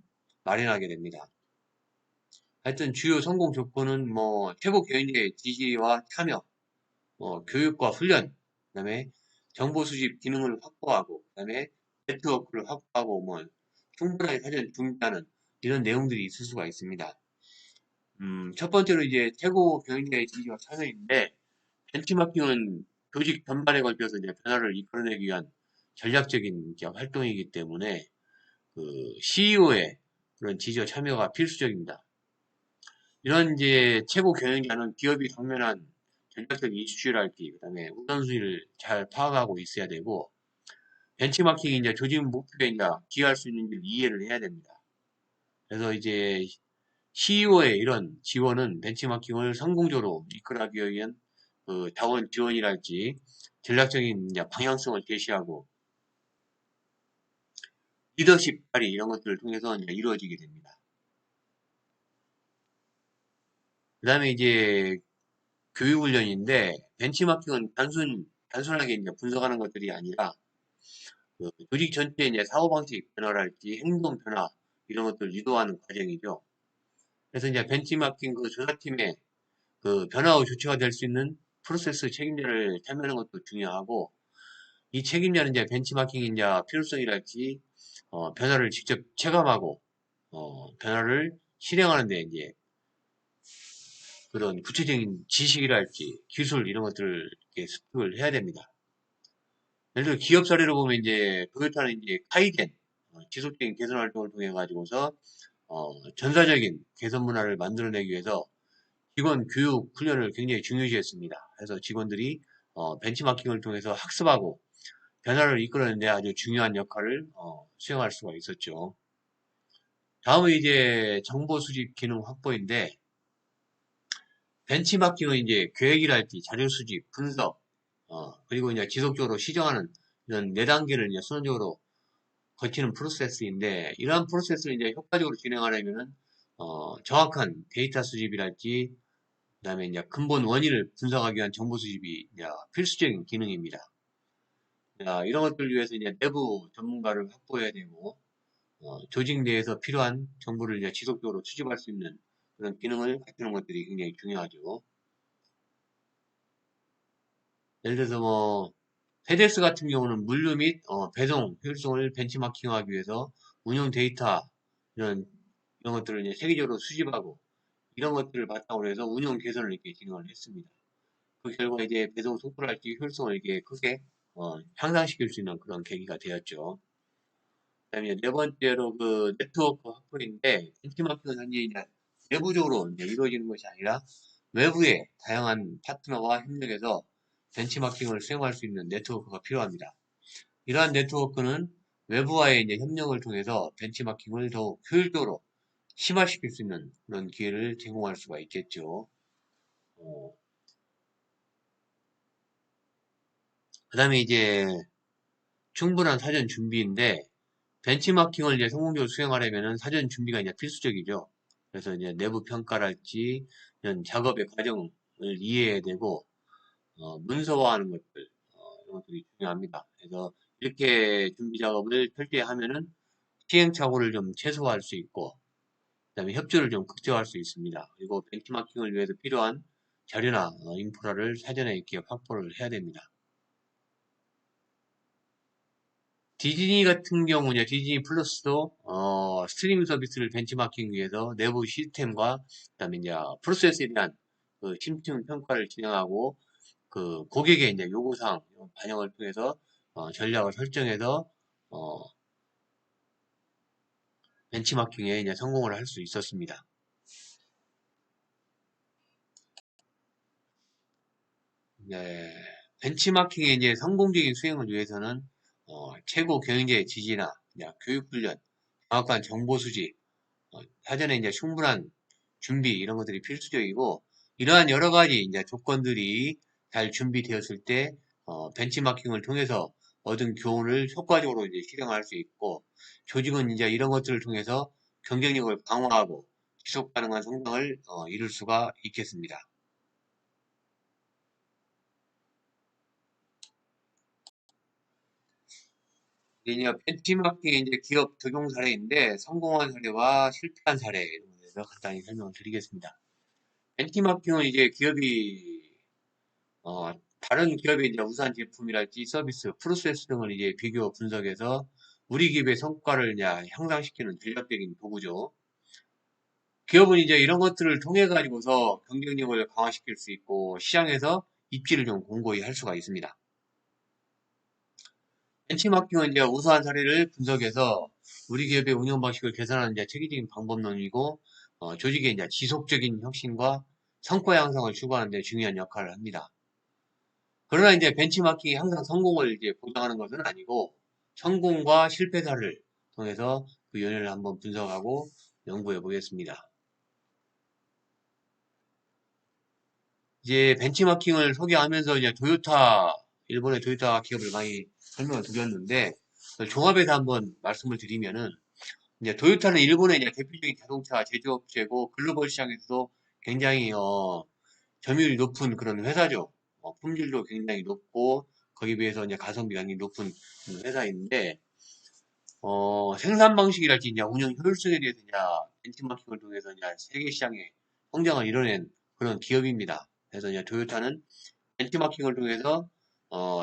마련하게 됩니다. 하여튼 주요 성공 조건은 뭐 최고 교인의 지지와 참여, 교육과 훈련, 그다음에 정보 수집 기능을 확보하고, 그다음에 네트워크를 확보하고, 뭐 충분하게 사전 준비하는 이런 내용들이 있을 수가 있습니다. 첫 번째로 이제 최고 경영자의 지지와 참여인데, 벤치마킹은 조직 전반에 걸쳐서 이제 변화를 이끌어내기 위한 전략적인 이제 활동이기 때문에 그 CEO의 그런 지지와 참여가 필수적입니다. 이런 이제 최고 경영자는 기업이 당면한 전략적 이슈랄지, 그다음에 우선순위를 잘 파악하고 있어야 되고, 벤치마킹이 이제 조직 목표에 이제 기여할 수 있는지를 이해를 해야 됩니다. 그래서 이제 CEO의 이런 지원은 벤치마킹을 성공적으로 이끌어가기 위한 그 자원 지원이랄지 전략적인 이제 방향성을 제시하고 리더십 발휘 이런 것들을 통해서 이제 이루어지게 됩니다. 그 다음에 이제 교육훈련인데 벤치마킹은 단순하게 이제 분석하는 것들이 아니라 그 조직 전체의 이제 사고방식 변화랄지 행동 변화 이런 것들을 유도하는 과정이죠. 그래서 이제 벤치마킹 그 조사팀의 그 변화 후 조치가 될 수 있는 프로세스 책임자를 참여하는 것도 중요하고, 이 책임자는 이제 벤치마킹 이제 필요성이랄지 변화를 직접 체감하고 변화를 실행하는데 이제 그런 구체적인 지식이랄지 기술 이런 것들을 이렇게 습득을 해야 됩니다. 예를 들어 기업 사례로 보면 이제 토요타는 이제 카이젠 지속적인 개선 활동을 통해 가지고서 전사적인 개선 문화를 만들어내기 위해서 직원 교육 훈련을 굉장히 중요시했습니다. 그래서 직원들이 벤치마킹을 통해서 학습하고 변화를 이끌어내는데 아주 중요한 역할을 수행할 수가 있었죠. 다음은 이제 정보 수집 기능 확보인데, 벤치마킹은 이제 계획이랄지 자료 수집, 분석, 그리고 이제 지속적으로 시정하는 이런 네 단계를 이제 순서적으로 거치는 프로세스인데, 이러한 프로세스를 이제 효과적으로 진행하려면은 정확한 데이터 수집이랄지, 그다음에 이제 근본 원인을 분석하기 위한 정보 수집이 이제 필수적인 기능입니다. 이런 것들을 위해서 이제 내부 전문가를 확보해야 되고, 조직 내에서 필요한 정보를 이제 지속적으로 수집할 수 있는 그런 기능을 갖추는 것들이 굉장히 중요하죠. 예를 들어서 뭐 페덱스 같은 경우는 물류 및 배송 효율성을 벤치마킹하기 위해서 운영 데이터 이런 것들을 이제 세계적으로 수집하고 이런 것들을 바탕으로 해서 운영 개선을 이렇게 진행을 했습니다. 그 결과 이제 배송 속도랄지 효율성을 이렇게 크게 향상시킬 수 있는 그런 계기가 되었죠. 그다음에 네 번째로 그 네트워크 확보인데, 벤치마킹은 현재 이제 내부적으로 이제 이루어지는 것이 아니라 외부의 다양한 파트너와 협력해서 벤치마킹을 수행할 수 있는 네트워크가 필요합니다. 이러한 네트워크는 외부와의 이제 협력을 통해서 벤치마킹을 더욱 효율적으로 심화시킬 수 있는 그런 기회를 제공할 수가 있겠죠. 그 다음에 이제 충분한 사전 준비인데, 벤치마킹을 이제 성공적으로 수행하려면 사전 준비가 이제 필수적이죠. 그래서 이제 내부 평가랄지 이런 작업의 과정을 이해해야 되고, 문서화하는 것들, 이런 것들이 중요합니다. 그래서 이렇게 준비 작업을 철저히 하면은 시행착오를 좀 최소화할 수 있고, 그다음에 협조를 좀 극대화할 수 있습니다. 그리고 벤치마킹을 위해서 필요한 자료나 인프라를 사전에 이렇게 확보를 해야 됩니다. 디즈니 같은 경우는 디즈니 플러스도 스트리밍 서비스를 벤치마킹 위해서 내부 시스템과 그다음에 이제 프로세스에 대한 그 심층 평가를 진행하고 그 고객의 이제 요구사항 반영을 통해서 전략을 설정해서 어, 벤치마킹에 이제 성공을 할 수 있었습니다. 네, 벤치마킹의 이제 성공적인 수행을 위해서는 최고 경영자의 지지나 이제 교육훈련, 정확한 정보 수집, 사전에 이제 충분한 준비 이런 것들이 필수적이고, 이러한 여러 가지 이제 조건들이 잘 준비되었을 때 벤치마킹을 통해서 얻은 교훈을 효과적으로 이제 실행할 수 있고, 조직은 이제 이런 것들을 통해서 경쟁력을 강화하고 지속 가능한 성장을 이룰 수가 있겠습니다. 이제 벤치마킹의 이제 기업 적용 사례인데 성공한 사례와 실패한 사례에 대해서 간단히 설명을 드리겠습니다. 벤치마킹은 이제 기업이 다른 기업의 이제 우수한 제품이랄지 서비스, 프로세스 등을 이제 비교 분석해서 우리 기업의 성과를 이제 향상시키는 전략적인 도구죠. 기업은 이제 이런 것들을 통해 가지고서 경쟁력을 강화시킬 수 있고 시장에서 입지를 좀 공고히 할 수가 있습니다. 벤치마킹은 이제 우수한 사례를 분석해서 우리 기업의 운영 방식을 개선하는 이제 체계적인 방법론이고 조직의 이제 지속적인 혁신과 성과 향상을 추구하는 데 중요한 역할을 합니다. 그러나 이제 벤치마킹이 항상 성공을 이제 보장하는 것은 아니고 성공과 실패 사례를 통해서 그 연연을 한번 분석하고 연구해 보겠습니다. 이제 벤치마킹을 소개하면서 이제 일본의 토요타 기업을 많이 설명을 드렸는데 종합해서 한번 말씀을 드리면은 이제 토요타는 일본의 이제 대표적인 자동차 제조업체고 글로벌 시장에서도 굉장히 점유율이 높은 그런 회사죠. 품질도 굉장히 높고 거기에 비해서 이제 가성비가 굉장히 높은 회사인데 생산 방식이랄지 이제 운영 효율성에 대해서 이제 벤치마킹을 통해서 이제 세계 시장에 성장을 이뤄낸 그런 기업입니다. 그래서 이제 토요타는 벤치마킹을 통해서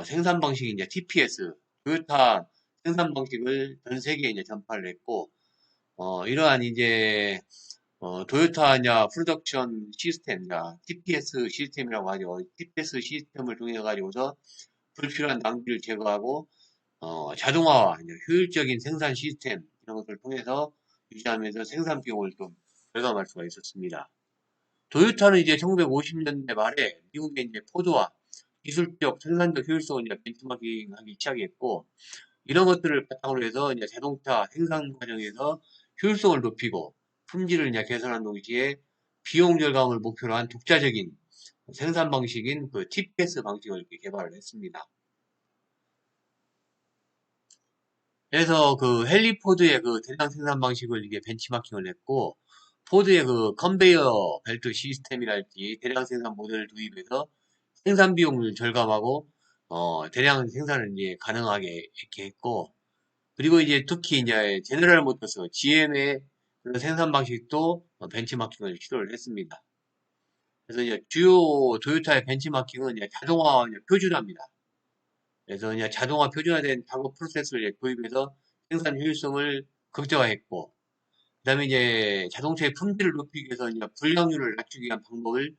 생산 방식이 이제 TPS, 토요타 생산 방식을 전 세계에 이제 전파를 했고 이러한 이제 토요타 이제 프로덕션 시스템, TPS 시스템이라고 하죠. TPS 시스템을 통해 가지고서 불필요한 낭비를 제거하고 자동화와 이제 효율적인 생산 시스템 이런 것들을 통해서 유지하면서 생산 비용을 좀 절감할 수가 있었습니다. 토요타는 이제 1950년대 말에 미국의 이제 포드와 기술적, 생산적 효율성을 이제 벤치마킹하기 시작했고, 이런 것들을 바탕으로 해서 이제 자동차 생산 과정에서 효율성을 높이고 품질을 이제 개선한 동시에 비용 절감을 목표로 한 독자적인 생산 방식인 그 TPS 방식을 이렇게 개발을 했습니다. 그래서 그 헨리 포드의 그 대량 생산 방식을 이게 벤치마킹을 했고, 포드의 그 컨베이어 벨트 시스템이랄지 대량 생산 모델을 도입해서 생산 비용을 절감하고 대량 생산을 이제 가능하게 이렇게 했고, 그리고 이제 특히 이제 제너럴 모터스 GM의 그런 생산 방식도 벤치마킹을 시도를 했습니다. 그래서 이제 주요 토요타의 벤치마킹은 이제 자동화 표준화입니다. 그래서 이제 자동화 표준화된 작업 프로세스를 도입해서 생산 효율성을 극대화했고, 그다음에 이제 자동차의 품질을 높이기 위해서 이제 불량률을 낮추기 위한 방법을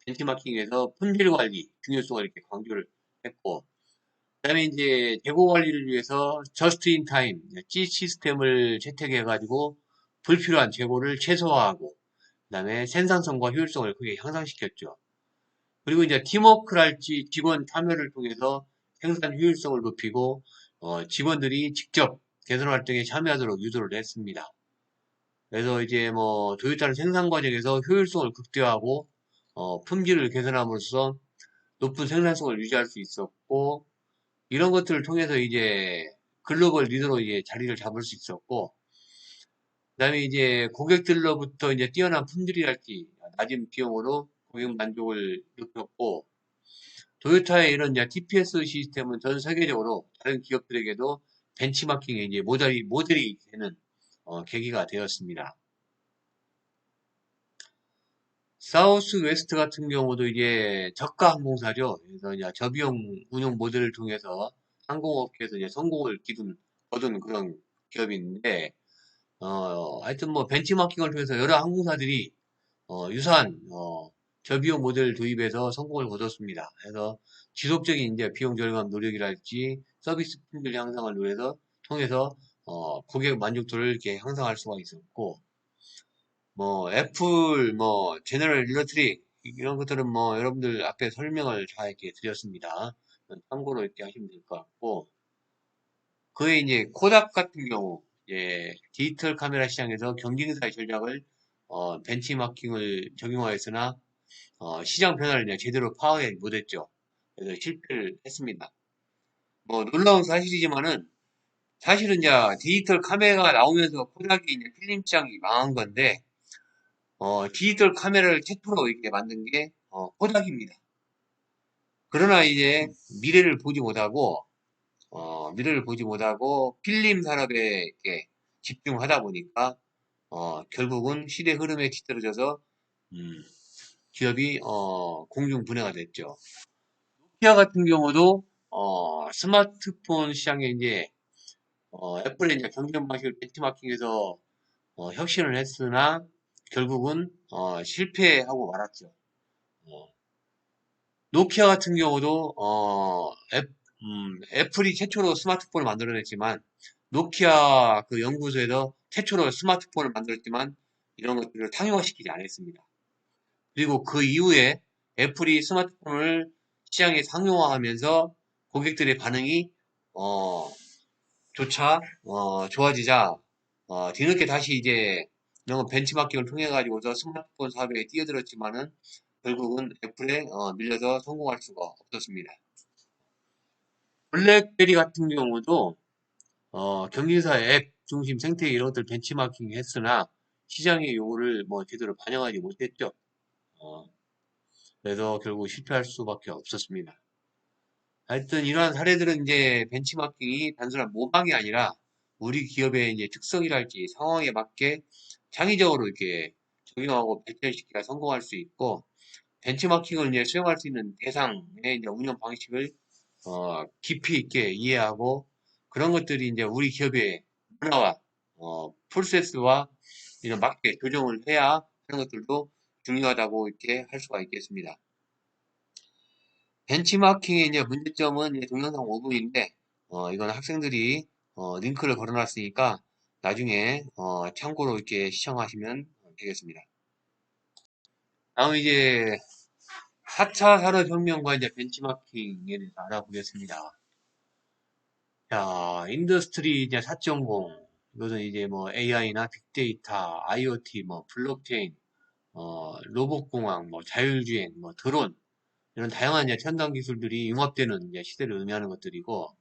벤치마킹에서 품질 관리 중요성을 이렇게 강조를 했고, 그다음에 이제 재고 관리를 위해서 저스트 인 타임 C 시스템을 채택해가지고 불필요한 재고를 최소화하고, 그다음에 생산성과 효율성을 크게 향상시켰죠. 그리고 이제 팀워크랄지 직원 참여를 통해서 생산 효율성을 높이고 직원들이 직접 개선 활동에 참여하도록 유도를 했습니다. 그래서 이제 뭐 토요타는 생산 과정에서 효율성을 극대화하고 품질을 개선함으로써 높은 생산성을 유지할 수 있었고 이런 것들을 통해서 이제 글로벌 리더로 이제 자리를 잡을 수 있었고 그다음에 이제 고객들로부터 이제 뛰어난 품질이랄지 낮은 비용으로 고객 만족을 높였고 토요타의 이런 이제 TPS 시스템은 전 세계적으로 다른 기업들에게도 벤치마킹의 이제 모델이 되는 계기가 되었습니다. 사우스 웨스트 같은 경우도 이제 저가 항공사죠. 그래서 이제 저비용 운영 모델을 통해서 항공업계에서 이제 성공을 거둔 그런 기업인데, 하여튼 뭐 벤치마킹을 통해서 여러 항공사들이 유사한 저비용 모델을 도입해서 성공을 거뒀습니다. 그래서 지속적인 이제 비용 절감 노력이랄지 서비스 품질 향상을 통해서 고객 만족도를 이렇게 향상할 수가 있었고 뭐 애플 뭐 제너럴 일러트릭 이런 것들은 뭐 여러분들 앞에 설명을 잘 이렇게 드렸습니다. 참고로 이렇게 하시면 될 것 같고 그에 이제 코닥 같은 경우 디지털 카메라 시장에서 경쟁사의 전략을 벤치마킹을 적용하였으나 시장 변화를 이제 제대로 파악하지 못했죠. 그래서 실패를 했습니다. 뭐 놀라운 사실이지만은 사실은 이제 디지털 카메라가 나오면서 코닥이 이제 필름 시장이 망한 건데 디지털 카메라를 최초로 이렇게 만든 게 코닥입니다. 그러나 이제 미래를 보지 못하고 미래를 보지 못하고 필름 산업에 이렇게 집중하다 보니까 결국은 시대 흐름에 뒤떨어져서 음, 기업이 공중 분해가 됐죠. 노키아 같은 경우도 스마트폰 시장에 이제 애플의 이제 경쟁 방식을 벤치마킹해서 혁신을 했으나 결국은 실패하고 말았죠. 어, 노키아 같은 경우도 애플이 최초로 스마트폰을 만들어냈지만 노키아 그 연구소에서 최초로 스마트폰을 만들었지만 이런 것들을 상용화시키지 않았습니다. 그리고 그 이후에 애플이 스마트폰을 시장에 상용화하면서 고객들의 반응이 어, 조차 좋아지자 뒤늦게 다시 이제 이런 벤치마킹을 통해 가지고서 스마트폰 사업에 뛰어들었지만은 결국은 애플에 밀려서 성공할 수가 없었습니다. 블랙베리 같은 경우도 경쟁사 앱 중심 생태계 이런 것들 벤치마킹 했으나 시장의 요구를 뭐 제대로 반영하지 못했죠. 어, 그래서 결국 실패할 수밖에 없었습니다. 하여튼 이러한 사례들은 이제 벤치마킹이 단순한 모방이 아니라 우리 기업의 이제 특성이랄지 상황에 맞게 창의적으로 이렇게 적용하고 발전시키가 성공할 수 있고 벤치마킹을 이제 수용할 수 있는 대상의 이제 운영 방식을 깊이 있게 이해하고 그런 것들이 이제 우리 기업의 문화와 프로세스와 이런 맞게 조정을 해야 하는 것들도 중요하다고 이렇게 할 수가 있겠습니다. 벤치마킹의 이제 문제점은 이제 동영상 5분인데 이건 학생들이 링크를 걸어놨으니까 나중에 참고로 이렇게 시청하시면 되겠습니다. 다음 이제 4차 산업혁명과 이제 벤치마킹에 대해서 알아보겠습니다. 자, 인더스트리 이제 4.0 이것은 이제 뭐 AI나 빅데이터, IoT, 뭐 블록체인, 로봇공학, 뭐 자율주행, 뭐 드론 이런 다양한 이제 첨단 기술들이 융합되는 이제 시대를 의미하는 것들이고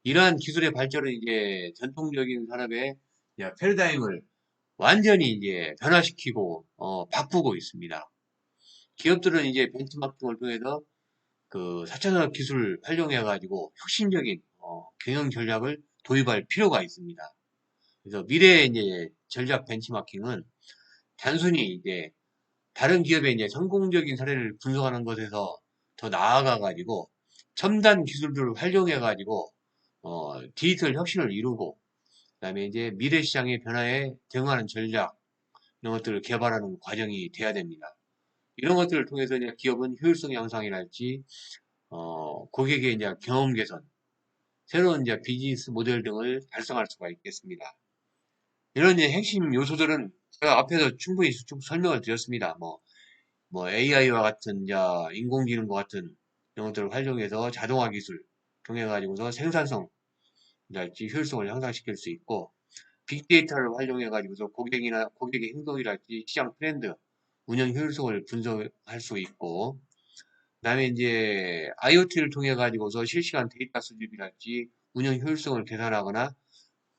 이러한 기술의 발전은 이제 전통적인 산업의 이제 패러다임을 완전히 이제 변화시키고 바꾸고 있습니다. 기업들은 이제 벤치마킹을 통해서 그 4차 산업 기술을 활용해 가지고 혁신적인 경영 전략을 도입할 필요가 있습니다. 그래서 미래의 이제 전략 벤치마킹은 단순히 이제 다른 기업의 이제 성공적인 사례를 분석하는 것에서 더 나아가 가지고 첨단 기술들을 활용해 가지고 디지털 혁신을 이루고 그다음에 이제 미래 시장의 변화에 대응하는 전략 이런 것들을 개발하는 과정이 돼야 됩니다. 이런 것들을 통해서 이제 기업은 효율성 향상이랄지 고객의 이제 경험 개선, 새로운 이제 비즈니스 모델 등을 달성할 수가 있겠습니다. 이런 이제 핵심 요소들은 제가 앞에서 충분히 쭉 설명을 드렸습니다. 뭐 AI와 같은 이제 인공지능과 같은 이런 것들을 활용해서 자동화 기술 통해 가지고서 생산성이랄지 효율성을 향상시킬 수 있고 빅데이터를 활용해 가지고서 고객의 행동이랄지 시장 트렌드, 운영 효율성을 분석할 수 있고 그다음에 이제 IoT를 통해 가지고서 실시간 데이터 수집이랄지 운영 효율성을 계산하거나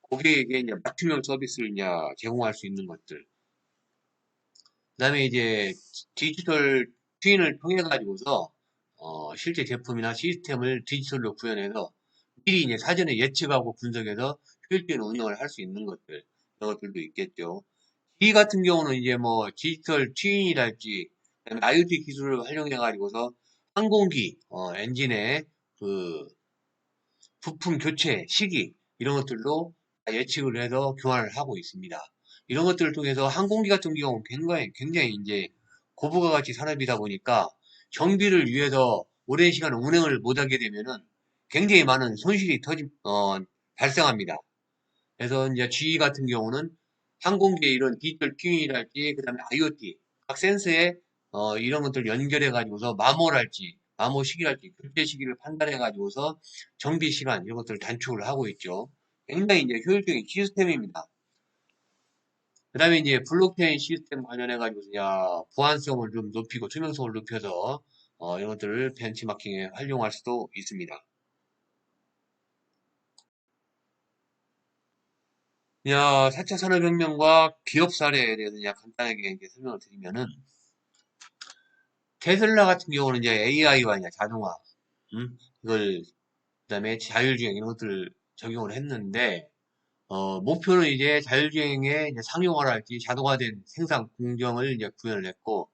고객에게 이제 맞춤형 서비스를 이제 제공할 수 있는 것들. 그다음에 이제 디지털 트윈을 통해 가지고서 실제 제품이나 시스템을 디지털로 구현해서 미리 이제 사전에 예측하고 분석해서 효율적인 운영을 할 수 있는 것들 이런 것들도 있겠죠. 이 같은 경우는 이제 뭐 디지털 트윈이랄지 IoT 기술을 활용해 가지고서 항공기 엔진의 그 부품 교체 시기 이런 것들도 예측을 해서 교환을 하고 있습니다. 이런 것들을 통해서 항공기 같은 경우 굉장히 이제 고부가 가치 산업이다 보니까 정비를 위해서 오랜 시간 운행을 못하게 되면은 굉장히 많은 손실이 발생합니다. 그래서 이제 GE 같은 경우는 항공기의 이런 디지털 튜닝이랄지 그다음에 IoT 각 센서에 이런 것들 연결해 가지고서 마모랄지 마모 시기랄지 교체 시기를 판단해 가지고서 정비 시간 이런 것들을 단축을 하고 있죠. 굉장히 이제 효율적인 시스템입니다. 그다음에 이제 블록체인 시스템 관련해 가지고 보안성을 좀 높이고 투명성을 높여서 이런 것들을 벤치마킹에 활용할 수도 있습니다. 야, 4차 산업혁명과 기업 사례에 대해서 그냥 간단하게 이제 설명을 드리면은, 테슬라 같은 경우는 이제 AI와 이제 자동화, 이걸 그다음에 자율주행 이런 것들을 적용을 했는데 목표는 이제 자율주행의 이제 상용화랄지 자동화된 생산 공정을 이제 구현을 했고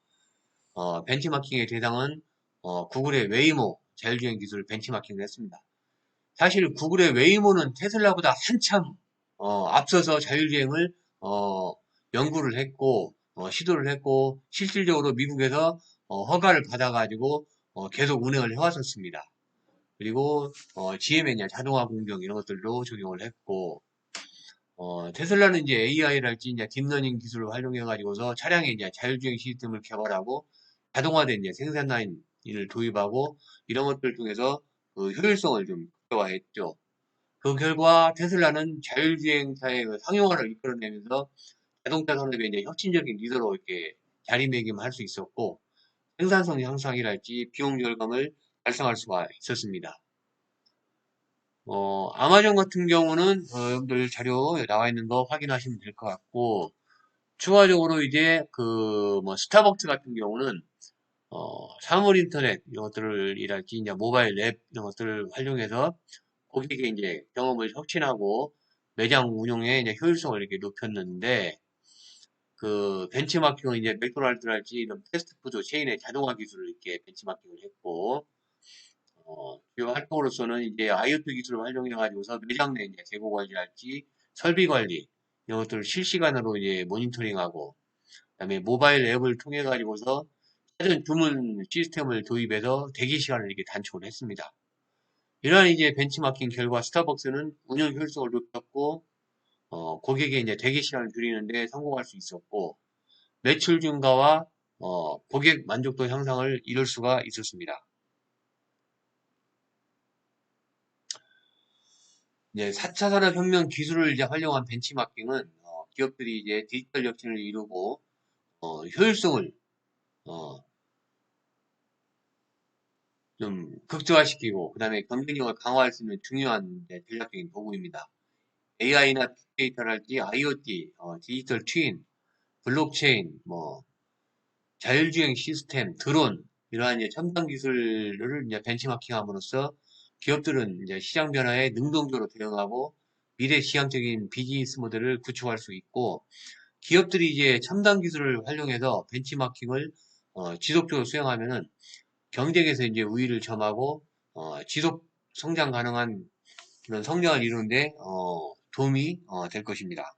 벤치마킹의 대상은 구글의 웨이모 자율주행 기술을 벤치마킹을 했습니다. 사실 구글의 웨이모는 테슬라보다 한참 앞서서 자율주행을 연구를 했고 시도를 했고 실질적으로 미국에서 허가를 받아가지고 계속 운행을 해왔었습니다. 그리고 GM의 자동화 공정 이런 것들도 적용을 했고 테슬라는 이제 AI랄지 이제 딥러닝 기술을 활용해가지고서 차량에 이제 자율주행 시스템을 개발하고 자동화된 이제 생산 라인을 도입하고 이런 것들을 통해서 그 효율성을 좀 극대화했죠. 그 결과 테슬라는 자율주행차의 그 상용화를 이끌어내면서 자동차 산업의 이제 혁신적인 리더로 이렇게 자리매김할 수 있었고 생산성 향상이랄지 비용 절감을 달성할 수가 있었습니다. 아마존 같은 경우는 여러분들 자료 나와 있는 거 확인하시면 될 것 같고 추가적으로 이제 그 뭐 스타벅스 같은 경우는 사물 인터넷 이런 것들을 이랄지 이제 모바일 앱 이런 것들을 활용해서 고객의 이제 경험을 혁신하고 매장 운영의 이제 효율성을 이렇게 높였는데 그 벤치마킹은 이제 맥도날드랄지 이런 패스트푸드 체인의 자동화 기술을 이렇게 벤치마킹을 했고 주요 활동으로서는 이제 IoT 기술을 활용해가지고서 매장 내 이제 재고 관리랄지 설비 관리 이런 것들을 실시간으로 이제 모니터링하고 그다음에 모바일 앱을 통해 가지고서 사전 주문 시스템을 도입해서 대기 시간을 이렇게 단축을 했습니다. 이러한 이제 벤치마킹 결과 스타벅스는 운영 효율성을 높였고 고객의 이제 대기 시간을 줄이는데 성공할 수 있었고 매출 증가와 고객 만족도 향상을 이룰 수가 있었습니다. 이제 4차 산업혁명 기술을 이제 활용한 벤치마킹은 기업들이 이제 디지털 혁신을 이루고 효율성을 어, 좀 극대화시키고 그다음에 경쟁력을 강화할 수 있는 중요한 전략적인 도구입니다. AI나 빅데이터랄지 IoT, 디지털 트윈, 블록체인, 뭐 자율주행 시스템, 드론 이러한 이제 첨단 기술을 이제 벤치마킹함으로써 기업들은 이제 시장 변화에 능동적으로 대응하고 미래 지향적인 비즈니스 모델을 구축할 수 있고 기업들이 이제 첨단 기술을 활용해서 벤치마킹을 지속적으로 수행하면은 경쟁에서 이제 우위를 점하고 지속 성장 가능한 그런 성장을 이루는데 도움이 될 것입니다.